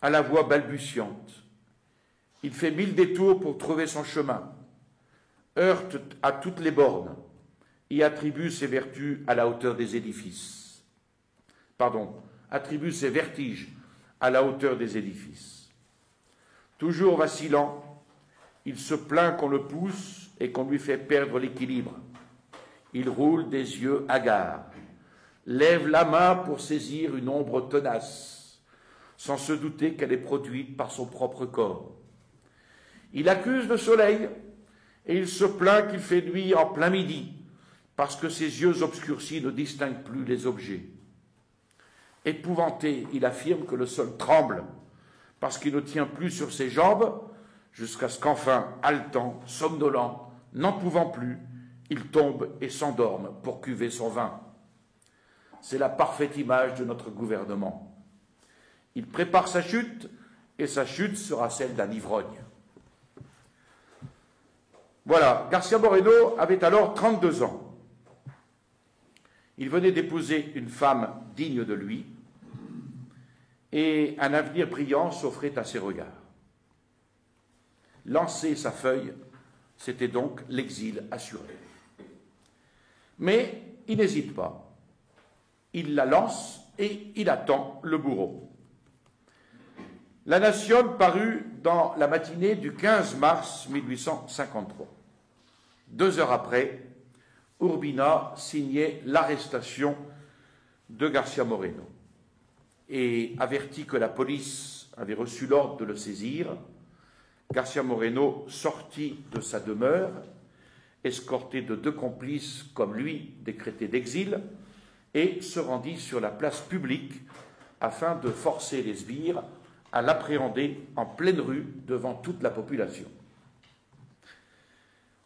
à la voix balbutiante. Il fait 1000 détours pour trouver son chemin, heurte à toutes les bornes et attribue ses vertus à la hauteur des édifices. Attribue ses vertiges à la hauteur des édifices. Toujours vacillant, il se plaint qu'on le pousse et qu'on lui fait perdre l'équilibre. Il roule des yeux hagards, lève la main pour saisir une ombre tenace, sans se douter qu'elle est produite par son propre corps. Il accuse le soleil et il se plaint qu'il fait nuit en plein midi, parce que ses yeux obscurcis ne distinguent plus les objets. Épouvanté, il affirme que le sol tremble, parce qu'il ne tient plus sur ses jambes, jusqu'à ce qu'enfin, haletant, somnolent, n'en pouvant plus, il tombe et s'endorme pour cuver son vin. C'est la parfaite image de notre gouvernement. Il prépare sa chute, et sa chute sera celle d'un ivrogne. Voilà, García Moreno avait alors 32 ans. Il venait d'épouser une femme digne de lui, et un avenir brillant s'offrait à ses regards. Lancer sa feuille, c'était donc l'exil assuré. Mais il n'hésite pas. Il la lance et il attend le bourreau. La Nation parut dans la matinée du 15 mars 1853. 2 heures après, Urbina signait l'arrestation de García Moreno et averti que la police avait reçu l'ordre de le saisir, García Moreno sortit de sa demeure, escorté de 2 complices comme lui décrétés d'exil, et se rendit sur la place publique afin de forcer les sbires à l'appréhender en pleine rue devant toute la population.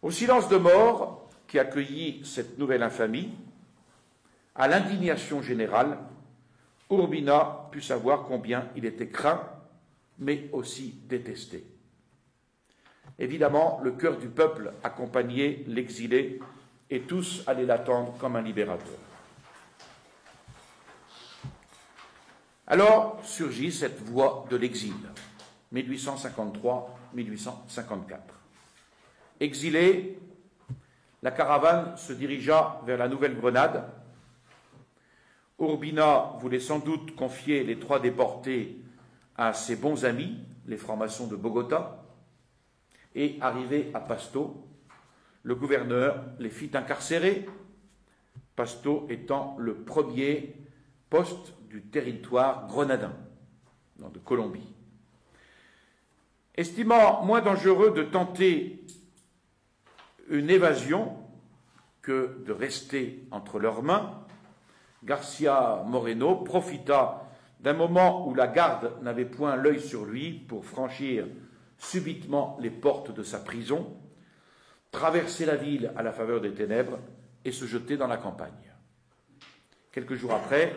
Au silence de mort qui accueillit cette nouvelle infamie, à l'indignation générale, Urbina put savoir combien il était craint, mais aussi détesté. Évidemment, le cœur du peuple accompagnait l'exilé et tous allaient l'attendre comme un libérateur. Alors surgit cette voie de l'exil, 1853-1854. Exilé, la caravane se dirigea vers la Nouvelle-Grenade. Urbina voulait sans doute confier les 3 déportés à ses bons amis, les francs-maçons de Bogota, et arrivé à Pasto, le gouverneur les fit incarcérer, Pasto étant le premier poste du territoire grenadin, de Colombie. Estimant moins dangereux de tenter une évasion que de rester entre leurs mains, García Moreno profita d'un moment où la garde n'avait point l'œil sur lui pour franchir subitement les portes de sa prison, traverser la ville à la faveur des ténèbres et se jeter dans la campagne. Quelques jours après,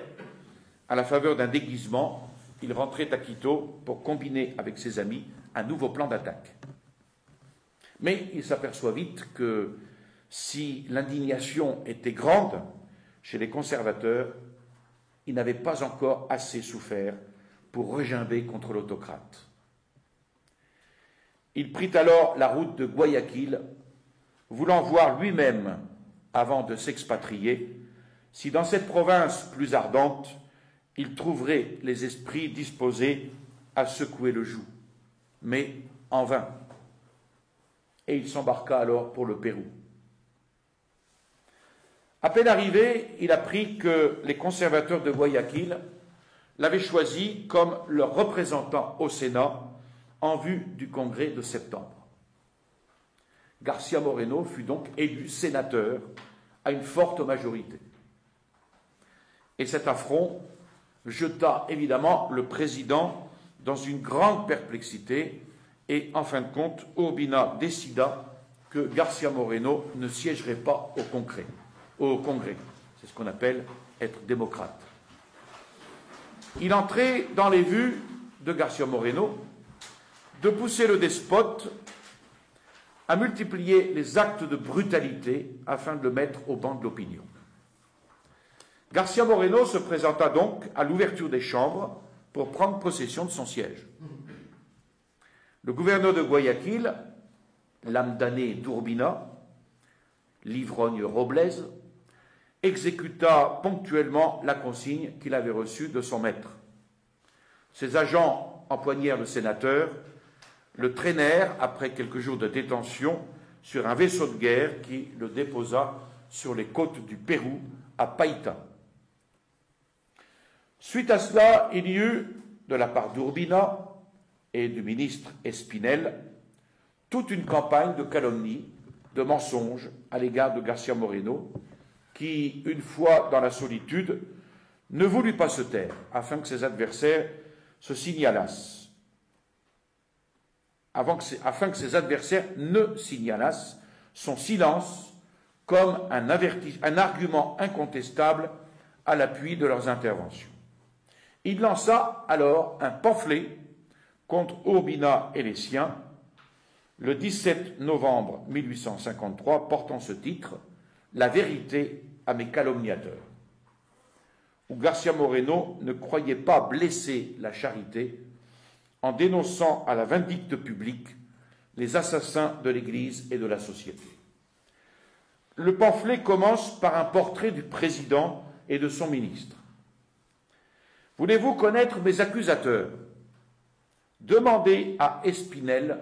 à la faveur d'un déguisement, il rentrait à Quito pour combiner avec ses amis un nouveau plan d'attaque. Mais il s'aperçoit vite que si l'indignation était grande chez les conservateurs, il n'avait pas encore assez souffert pour regimber contre l'autocrate. Il prit alors la route de Guayaquil, voulant voir lui-même, avant de s'expatrier, si dans cette province plus ardente, il trouverait les esprits disposés à secouer le joug. Mais en vain. Et il s'embarqua alors pour le Pérou. À peine arrivé, il apprit que les conservateurs de Guayaquil l'avaient choisi comme leur représentant au Sénat en vue du congrès de septembre. García Moreno fut donc élu sénateur à une forte majorité. Et cet affront jeta évidemment le président dans une grande perplexité et, en fin de compte, Urbina décida que García Moreno ne siégerait pas au Congrès. C'est ce qu'on appelle être démocrate. Il entrait dans les vues de García Moreno de pousser le despote à multiplier les actes de brutalité afin de le mettre au banc de l'opinion. García Moreno se présenta donc à l'ouverture des chambres pour prendre possession de son siège. Le gouverneur de Guayaquil, l'âme damnée d'Urbina, l'ivrogne Robles, exécuta ponctuellement la consigne qu'il avait reçue de son maître. Ses agents empoignèrent le sénateur, le traînèrent après quelques jours de détention sur un vaisseau de guerre qui le déposa sur les côtes du Pérou, à Païta. Suite à cela, il y eut, de la part d'Urbina et du ministre Espinel, toute une campagne de calomnie, de mensonges à l'égard de García Moreno, qui, une fois dans la solitude, ne voulut pas se taire, afin que ses adversaires se signalassent, afin que ses adversaires ne signalassent son silence comme un argument incontestable à l'appui de leurs interventions. Il lança alors un pamphlet contre Urbina et les siens, le 17 novembre 1853, portant ce titre « La vérité à mes calomniateurs », où García Moreno ne croyait pas blesser la charité en dénonçant à la vindicte publique les assassins de l'Église et de la société. Le pamphlet commence par un portrait du président et de son ministre. « Voulez-vous connaître mes accusateurs ? Demandez à Espinel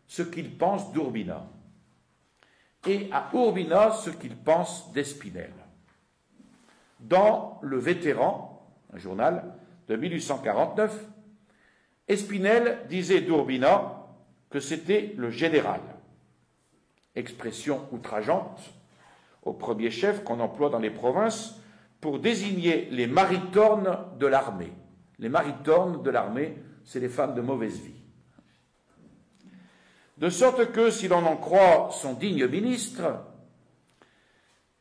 ce qu'il pense d'Urbina, et à Urbina ce qu'il pense d'Espinel. » Dans Le Vétéran, un journal de 1849, Espinel disait d'Urbina que c'était le général, expression outrageante au premier chef qu'on emploie dans les provinces pour désigner les maritornes de l'armée. Les maritornes de l'armée, c'est les femmes de mauvaise vie. De sorte que, si l'on en croit son digne ministre,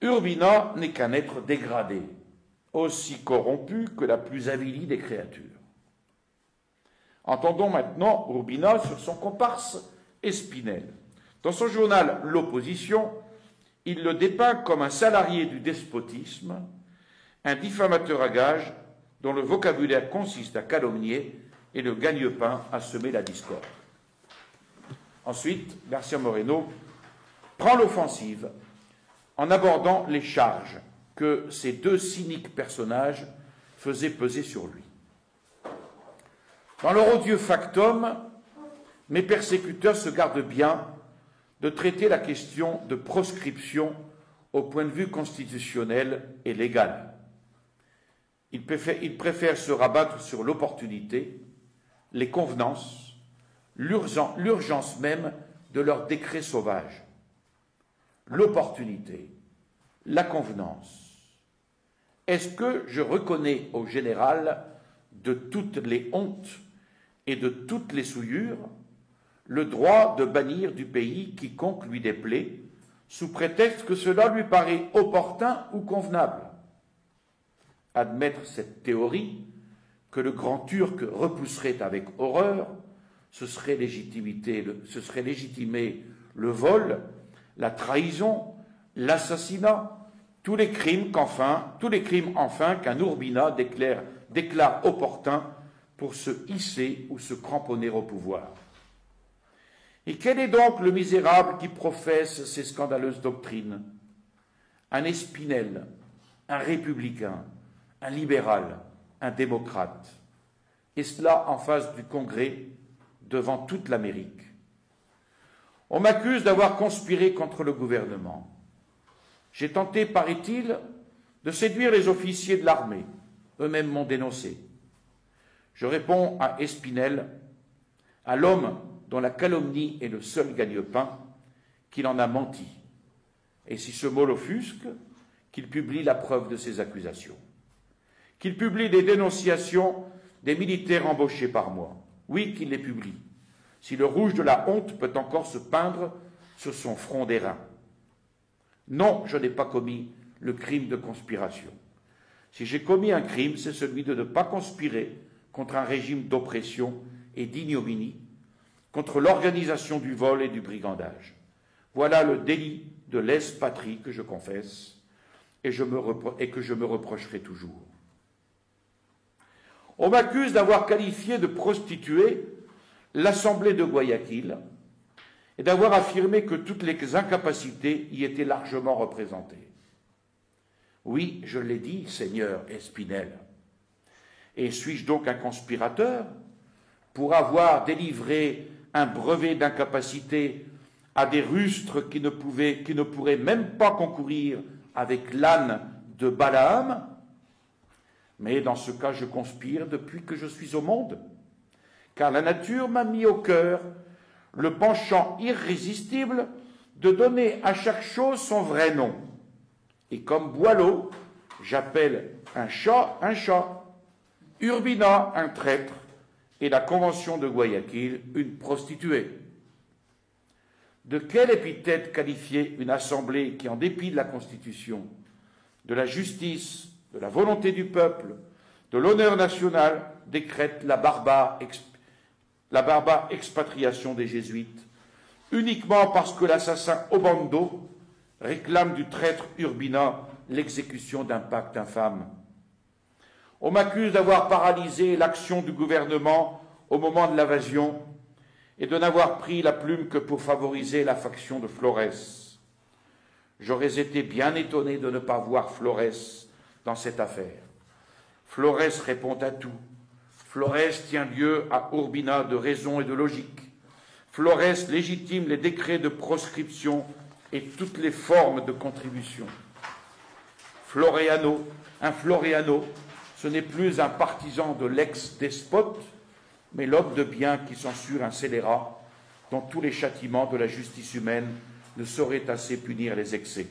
Urbina n'est qu'un être dégradé, aussi corrompu que la plus avilie des créatures. Entendons maintenant Urbina sur son comparse Espinel. Dans son journal L'Opposition, il le dépeint comme un salarié du despotisme, un diffamateur à gages dont le vocabulaire consiste à calomnier et le gagne-pain à semer la discorde. Ensuite, García Moreno prend l'offensive en abordant les charges que ces deux cyniques personnages faisaient peser sur lui. Dans leur odieux factum, mes persécuteurs se gardent bien de traiter la question de proscription au point de vue constitutionnel et légal. Ils préfèrent se rabattre sur l'opportunité, les convenances, l'urgence même de leur décret sauvage. L'opportunité, la convenance. Est-ce que je reconnais au général de toutes les hontes et de toutes les souillures le droit de bannir du pays quiconque lui déplaît, sous prétexte que cela lui paraît opportun ou convenable? Admettre cette théorie que le grand Turc repousserait avec horreur, ce serait légitimer le vol, la trahison, l'assassinat, tous les crimes enfin qu'un Urbina déclare opportun pour se hisser ou se cramponner au pouvoir. Et quel est donc le misérable qui professe ces scandaleuses doctrines? Un Espinel, un républicain, un libéral, un démocrate. Et cela en face du Congrès, devant toute l'Amérique. On m'accuse d'avoir conspiré contre le gouvernement. J'ai tenté, paraît-il, de séduire les officiers de l'armée. Eux-mêmes m'ont dénoncé. Je réponds à Espinel, à l'homme dont la calomnie est le seul gagne-pain, qu'il en a menti. Et si ce mot l'offusque, qu'il publie la preuve de ses accusations. Qu'il publie des dénonciations des militaires embauchés par moi. Oui, qu'il les publie, si le rouge de la honte peut encore se peindre sur son front d'airain. Non, je n'ai pas commis le crime de conspiration. Si j'ai commis un crime, c'est celui de ne pas conspirer contre un régime d'oppression et d'ignominie, contre l'organisation du vol et du brigandage. Voilà le délit de lèse-patrie que je confesse et que je me reprocherai toujours. On m'accuse d'avoir qualifié de prostituée l'Assemblée de Guayaquil et d'avoir affirmé que toutes les incapacités y étaient largement représentées. Oui, je l'ai dit, Seigneur Espinel. Et suis-je donc un conspirateur pour avoir délivré un brevet d'incapacité à des rustres qui ne pourraient même pas concourir avec l'âne de Balaam? Mais dans ce cas, je conspire depuis que je suis au monde, car la nature m'a mis au cœur le penchant irrésistible de donner à chaque chose son vrai nom. Et comme Boileau, j'appelle un chat, Urbina, un traître, et la Convention de Guayaquil, une prostituée. De quelle épithète qualifier une assemblée qui, en dépit de la Constitution, de la justice, de la volonté du peuple, de l'honneur national, décrète la barbare expatriation des Jésuites, uniquement parce que l'assassin Obando réclame du traître Urbina l'exécution d'un pacte infâme? On m'accuse d'avoir paralysé l'action du gouvernement au moment de l'invasion et de n'avoir pris la plume que pour favoriser la faction de Flores. J'aurais été bien étonné de ne pas voir Flores dans cette affaire. Flores répond à tout. Flores tient lieu à Urbina de raison et de logique. Flores légitime les décrets de proscription et toutes les formes de contribution. Un Floreano, ce n'est plus un partisan de l'ex-despote, mais l'homme de bien qui censure un scélérat dont tous les châtiments de la justice humaine ne sauraient assez punir les excès.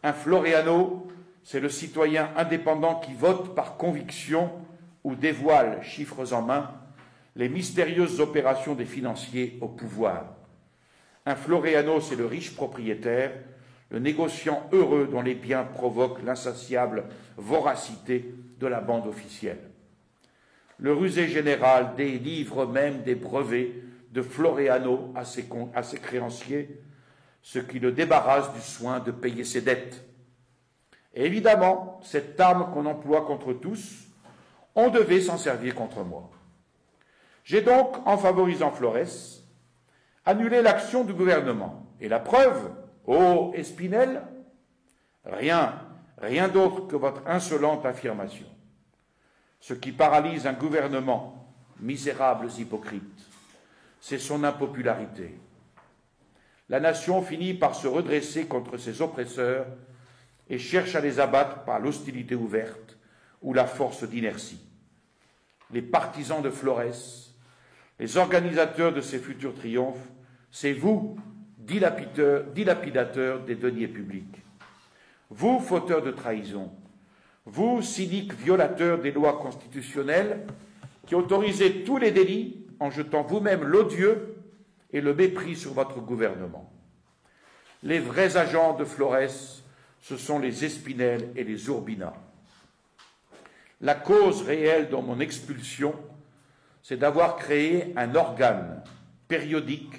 Un Floreano, c'est le citoyen indépendant qui vote par conviction ou dévoile, chiffres en main, les mystérieuses opérations des financiers au pouvoir. Un Floreano, c'est le riche propriétaire, le négociant heureux dont les biens provoquent l'insatiable voracité de la bande officielle. Le rusé général délivre même des brevets de Floreano à ses créanciers, ce qui le débarrasse du soin de payer ses dettes. Et évidemment, cette arme qu'on emploie contre tous, on devait s'en servir contre moi. J'ai donc, en favorisant Flores, annulé l'action du gouvernement. Et la preuve, ô Espinel, rien d'autre que votre insolente affirmation. Ce qui paralyse un gouvernement, misérables hypocrites, c'est son impopularité. La nation finit par se redresser contre ses oppresseurs et cherche à les abattre par l'hostilité ouverte ou la force d'inertie. Les partisans de Flores, les organisateurs de ces futurs triomphes, c'est vous, dilapidateurs des deniers publics. Vous, fauteurs de trahison, vous, cyniques violateurs des lois constitutionnelles, qui autorisez tous les délits en jetant vous-même l'odieux et le mépris sur votre gouvernement. Les vrais agents de Flores, ce sont les Espinel et les Urbina. La cause réelle de mon expulsion, c'est d'avoir créé un organe périodique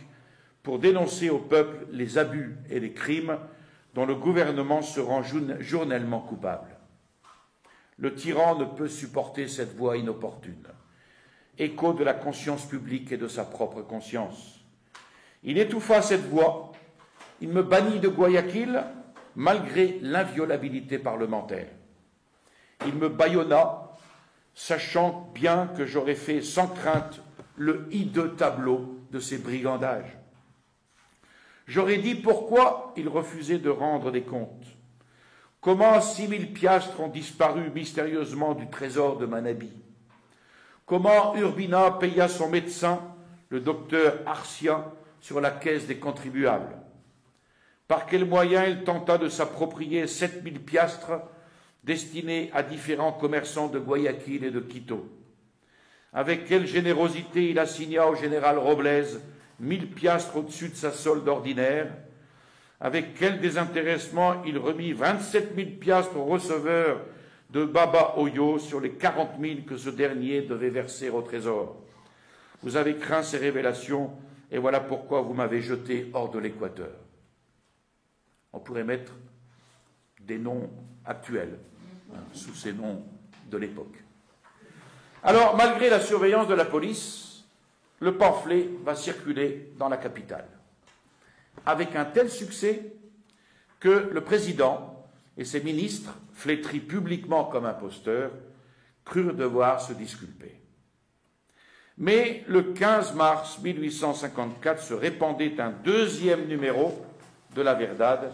pour dénoncer au peuple les abus et les crimes dont le gouvernement se rend journellement coupable. Le tyran ne peut supporter cette voix inopportune, écho de la conscience publique et de sa propre conscience. Il étouffa cette voix, il me bannit de Guayaquil malgré l'inviolabilité parlementaire. Il me bâillonna, sachant bien que j'aurais fait sans crainte le hideux tableau de ses brigandages. J'aurais dit pourquoi il refusait de rendre des comptes. Comment 6000 piastres ont disparu mystérieusement du trésor de Manabi. Comment Urbina paya son médecin, le docteur Arcia, sur la caisse des contribuables. Par quels moyens il tenta de s'approprier 7000 piastres destinés à différents commerçants de Guayaquil et de Quito. Avec quelle générosité il assigna au général Robles 1000 piastres au-dessus de sa solde ordinaire. Avec quel désintéressement il remit 27 000 piastres au receveur de Baba Oyo sur les 40 000 que ce dernier devait verser au trésor. Vous avez craint ces révélations et voilà pourquoi vous m'avez jeté hors de l'Équateur. On pourrait mettre des noms actuels sous ces noms de l'époque. Alors, malgré la surveillance de la police, le pamphlet va circuler dans la capitale, avec un tel succès que le président et ses ministres, flétris publiquement comme imposteurs, crurent devoir se disculper. Mais le 15 mars 1854 se répandait un deuxième numéro de la Verdad,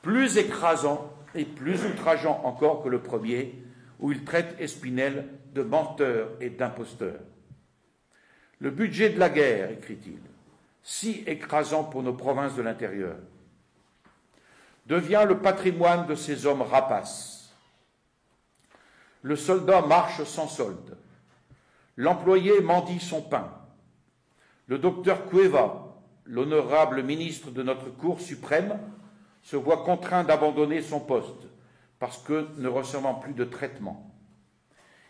plus écrasant et plus outrageant encore que le premier, où il traite Espinel de menteur et d'imposteur. Le budget de la guerre, écrit-il, si écrasant pour nos provinces de l'intérieur, devient le patrimoine de ces hommes rapaces. Le soldat marche sans solde. L'employé mendie son pain. Le docteur Cueva, l'honorable ministre de notre Cour suprême, se voit contraint d'abandonner son poste parce que ne recevant plus de traitement.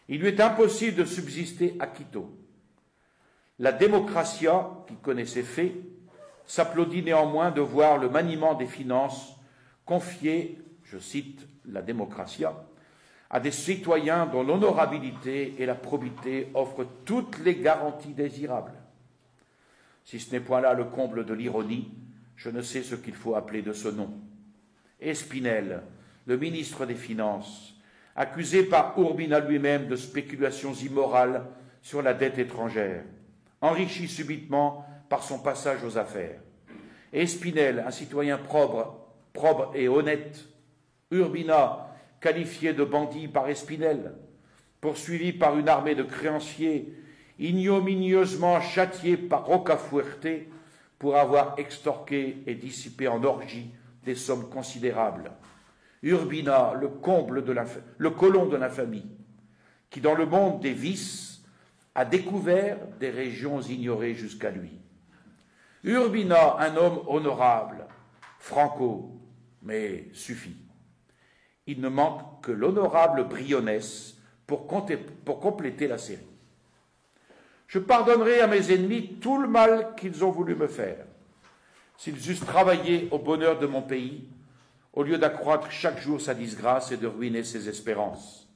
Il lui est impossible de subsister à Quito. La démocratia, qui connaît ses faits, s'applaudit néanmoins de voir le maniement des finances confié, je cite la démocratia, à des citoyens dont l'honorabilité et la probité offrent toutes les garanties désirables. Si ce n'est point là le comble de l'ironie, je ne sais ce qu'il faut appeler de ce nom. Espinel, le ministre des Finances, accusé par Urbina lui-même de spéculations immorales sur la dette étrangère, enrichi subitement par son passage aux affaires. Espinel, un citoyen probre et honnête. Urbina, qualifié de bandit par Espinel, poursuivi par une armée de créanciers, ignominieusement châtié par Rocafuerte pour avoir extorqué et dissipé en orgie des sommes considérables. Urbina, le colon de l'infamie, qui dans le monde des vices a découvert des régions ignorées jusqu'à lui. Urbina, un homme honorable, franco, mais suffit. Il ne manque que l'honorable Briones pour compléter la série. Je pardonnerai à mes ennemis tout le mal qu'ils ont voulu me faire, s'ils eussent travaillé au bonheur de mon pays, au lieu d'accroître chaque jour sa disgrâce et de ruiner ses espérances.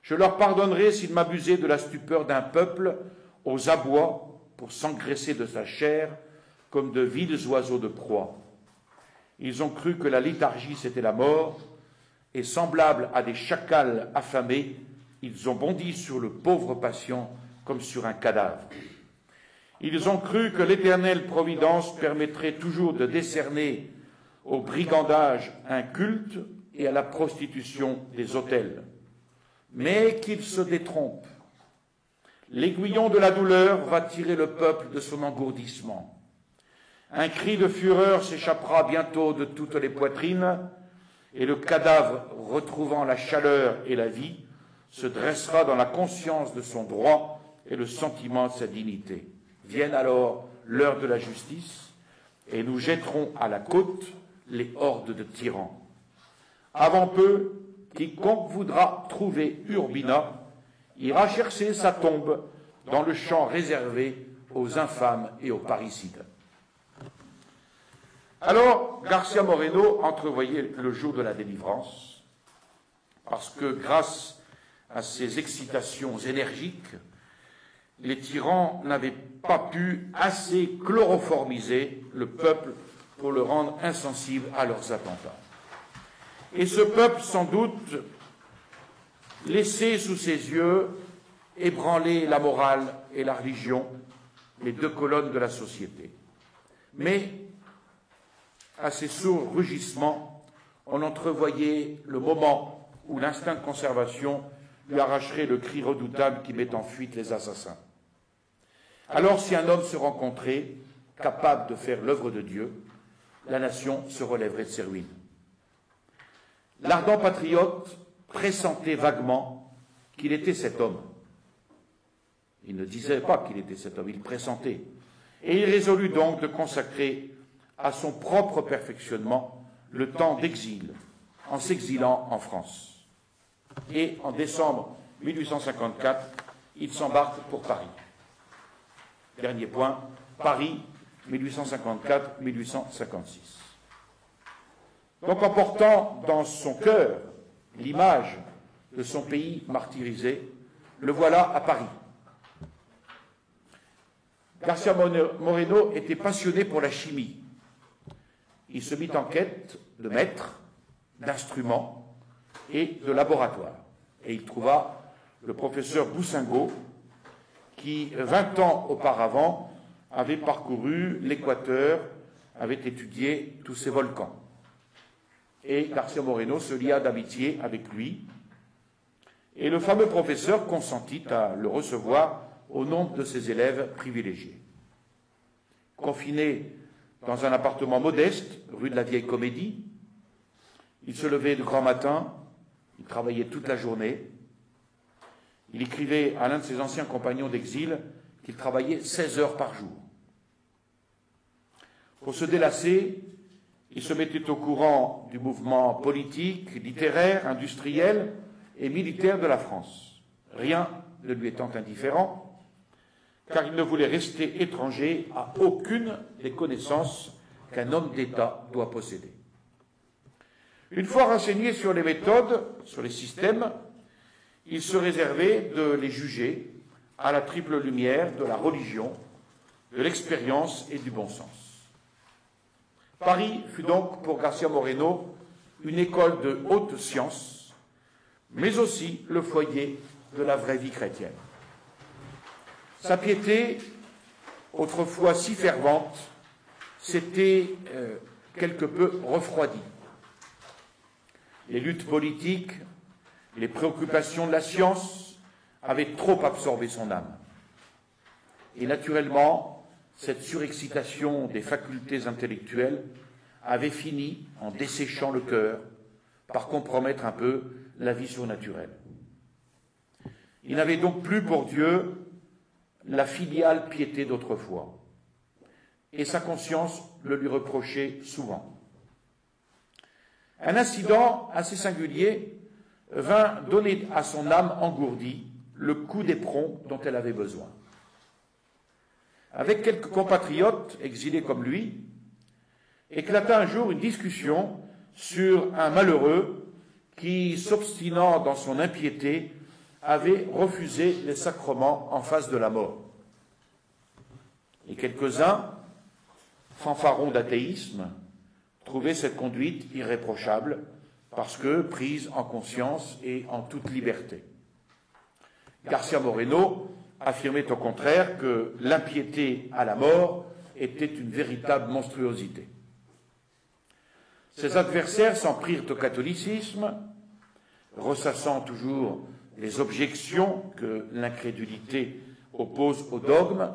Je leur pardonnerai s'ils m'abusaient de la stupeur d'un peuple aux abois pour s'engraisser de sa chair comme de vils oiseaux de proie. Ils ont cru que la léthargie c'était la mort, et semblables à des chacals affamés, ils ont bondi sur le pauvre patient comme sur un cadavre. Ils ont cru que l'éternelle providence permettrait toujours de décerner au brigandage un culte et à la prostitution des autels. Mais qu'ils se détrompent. L'aiguillon de la douleur va tirer le peuple de son engourdissement. Un cri de fureur s'échappera bientôt de toutes les poitrines, et le cadavre, retrouvant la chaleur et la vie, se dressera dans la conscience de son droit et le sentiment de sa dignité. Vienne alors l'heure de la justice, et nous jetterons à la côte les hordes de tyrans. Avant peu, quiconque voudra trouver Urbina ira chercher sa tombe dans le champ réservé aux infâmes et aux parricides. Alors, Garcia Moreno entrevoyait le jour de la délivrance, parce que grâce à ses excitations énergiques, les tyrans n'avaient pas pu assez chloroformiser le peuple pour le rendre insensible à leurs attentats. Et ce peuple, sans doute, laissait sous ses yeux ébranler la morale et la religion, les deux colonnes de la société. Mais, à ces sourds rugissements, on entrevoyait le moment où l'instinct de conservation lui arracherait le cri redoutable qui met en fuite les assassins. Alors, si un homme se rencontrait, capable de faire l'œuvre de Dieu, la nation se relèverait de ses ruines. L'ardent patriote pressentait vaguement qu'il était cet homme. Il ne disait pas qu'il était cet homme, il pressentait. Et il résolut donc de consacrer à son propre perfectionnement le temps d'exil, en s'exilant en France. Et en décembre 1854, il s'embarque pour Paris. Dernier point, Paris, 1854-1856. Donc en portant dans son cœur l'image de son pays martyrisé, le voilà à Paris. Garcia Moreno était passionné pour la chimie. Il se mit en quête de maîtres, d'instruments et de laboratoires. Et il trouva le professeur Boussingault, qui, 20 ans auparavant, avait parcouru l'Équateur, avait étudié tous ces volcans. Et Garcia Moreno se lia d'amitié avec lui, et le fameux professeur consentit à le recevoir au nombre de ses élèves privilégiés. Confiné dans un appartement modeste, rue de la Vieille Comédie, il se levait de grand matin, il travaillait toute la journée. Il écrivait à l'un de ses anciens compagnons d'exil qu'il travaillait 16 heures par jour. Pour se délasser, il se mettait au courant du mouvement politique, littéraire, industriel et militaire de la France, rien ne lui étant indifférent, car il ne voulait rester étranger à aucune des connaissances qu'un homme d'État doit posséder. Une fois renseigné sur les méthodes, sur les systèmes, il se réservait de les juger à la triple lumière de la religion, de l'expérience et du bon sens. Paris fut donc pour Garcia Moreno une école de haute science, mais aussi le foyer de la vraie vie chrétienne. Sa piété, autrefois si fervente, s'était quelque peu refroidie. Les luttes politiques, les préoccupations de la science avaient trop absorbé son âme. Et naturellement, cette surexcitation des facultés intellectuelles avait fini, en desséchant le cœur, par compromettre un peu la vie surnaturelle. Il n'avait donc plus pour Dieu la filiale piété d'autrefois, et sa conscience le lui reprochait souvent. Un incident assez singulier vint donner à son âme engourdie le coup d'éperon dont elle avait besoin. Avec quelques compatriotes exilés comme lui, éclata un jour une discussion sur un malheureux qui, s'obstinant dans son impiété, avait refusé les sacrements en face de la mort. Et quelques-uns, fanfarons d'athéisme, trouvaient cette conduite irréprochable parce que prise en conscience et en toute liberté. Garcia Moreno affirmait au contraire que l'impiété à la mort était une véritable monstruosité. Ses adversaires s'en prirent au catholicisme, ressassant toujours les objections que l'incrédulité oppose au dogme,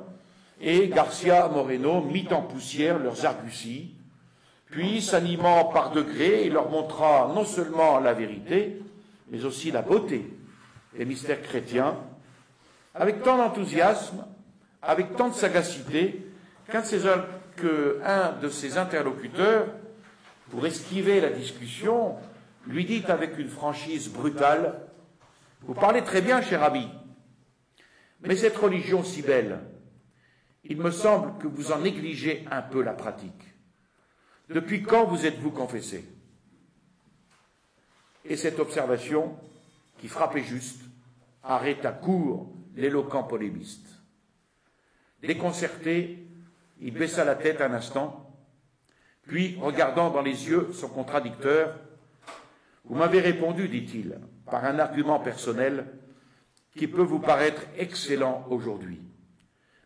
et Garcia Moreno mit en poussière leurs arguties, puis, s'animant par degrés, il leur montra non seulement la vérité, mais aussi la beauté des mystères chrétiens, avec tant d'enthousiasme, avec tant de sagacité, qu'un de ses interlocuteurs, pour esquiver la discussion, lui dit avec une franchise brutale, « Vous parlez très bien, cher ami, mais cette religion si belle, il me semble que vous en négligez un peu la pratique. Depuis quand vous êtes-vous confessé ?» Et cette observation, qui frappait juste, arrêta court l'éloquent polémiste. Déconcerté, il baissa la tête un instant, puis, regardant dans les yeux son contradicteur, « Vous m'avez répondu, dit-il, par un argument personnel qui peut vous paraître excellent aujourd'hui,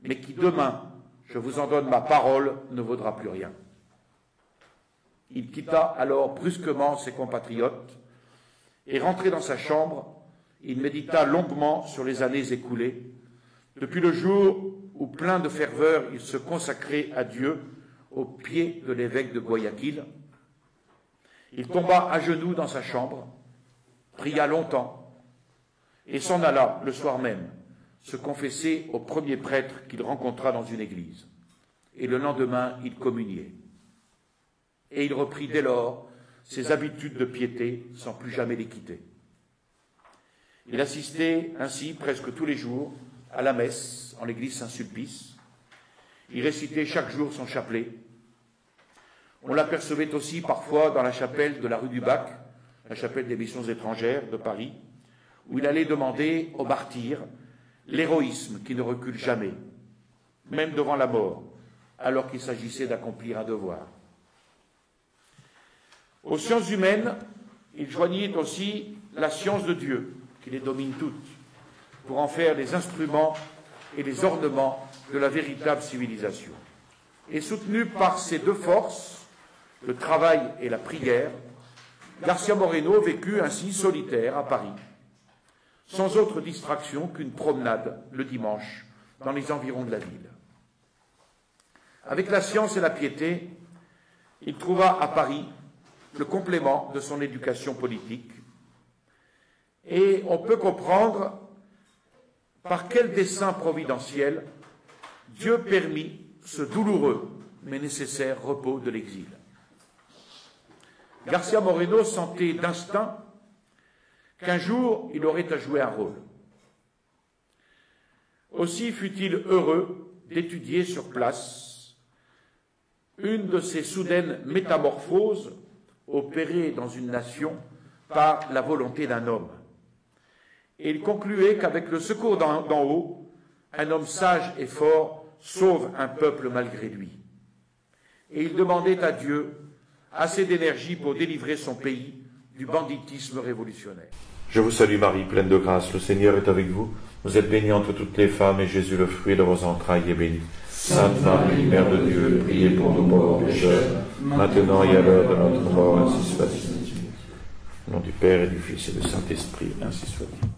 mais qui demain, je vous en donne ma parole, ne vaudra plus rien. » Il quitta alors brusquement ses compatriotes et, rentré dans sa chambre, il médita longuement sur les années écoulées, depuis le jour où, plein de ferveur, il se consacrait à Dieu aux pieds de l'évêque de Guayaquil. Il tomba à genoux dans sa chambre, pria longtemps et s'en alla le soir même se confesser au premier prêtre qu'il rencontra dans une église. Et le lendemain, il communiait. Et il reprit dès lors ses habitudes de piété sans plus jamais les quitter. Il assistait ainsi presque tous les jours à la messe en l'église Saint-Sulpice. Il récitait chaque jour son chapelet. On l'apercevait aussi parfois dans la chapelle de la rue du Bac, la chapelle des missions étrangères de Paris, où il allait demander aux martyrs l'héroïsme qui ne recule jamais, même devant la mort, alors qu'il s'agissait d'accomplir un devoir. Aux sciences humaines, il joignit aussi la science de Dieu, qui les domine toutes, pour en faire les instruments et les ornements de la véritable civilisation. Et soutenu par ces deux forces, le travail et la prière, García Moreno vécut ainsi solitaire à Paris, sans autre distraction qu'une promenade le dimanche dans les environs de la ville. Avec la science et la piété, il trouva à Paris le complément de son éducation politique, et on peut comprendre par quel dessein providentiel Dieu permit ce douloureux mais nécessaire repos de l'exil. García Moreno sentait d'instinct qu'un jour il aurait à jouer un rôle. Aussi fut-il heureux d'étudier sur place une de ces soudaines métamorphoses opérées dans une nation par la volonté d'un homme. Et il concluait qu'avec le secours d'en haut, un homme sage et fort sauve un peuple malgré lui. Et il demandait à Dieu assez d'énergie pour délivrer son pays du banditisme révolutionnaire. Je vous salue Marie, pleine de grâce, le Seigneur est avec vous. Vous êtes bénie entre toutes les femmes, et Jésus, le fruit de vos entrailles, est béni. Sainte Marie, Mère de Dieu, priez pour nous pauvres pécheurs, maintenant et à l'heure de notre mort, ainsi soit-il. Au nom du Père et du Fils et du Saint-Esprit, ainsi soit-il.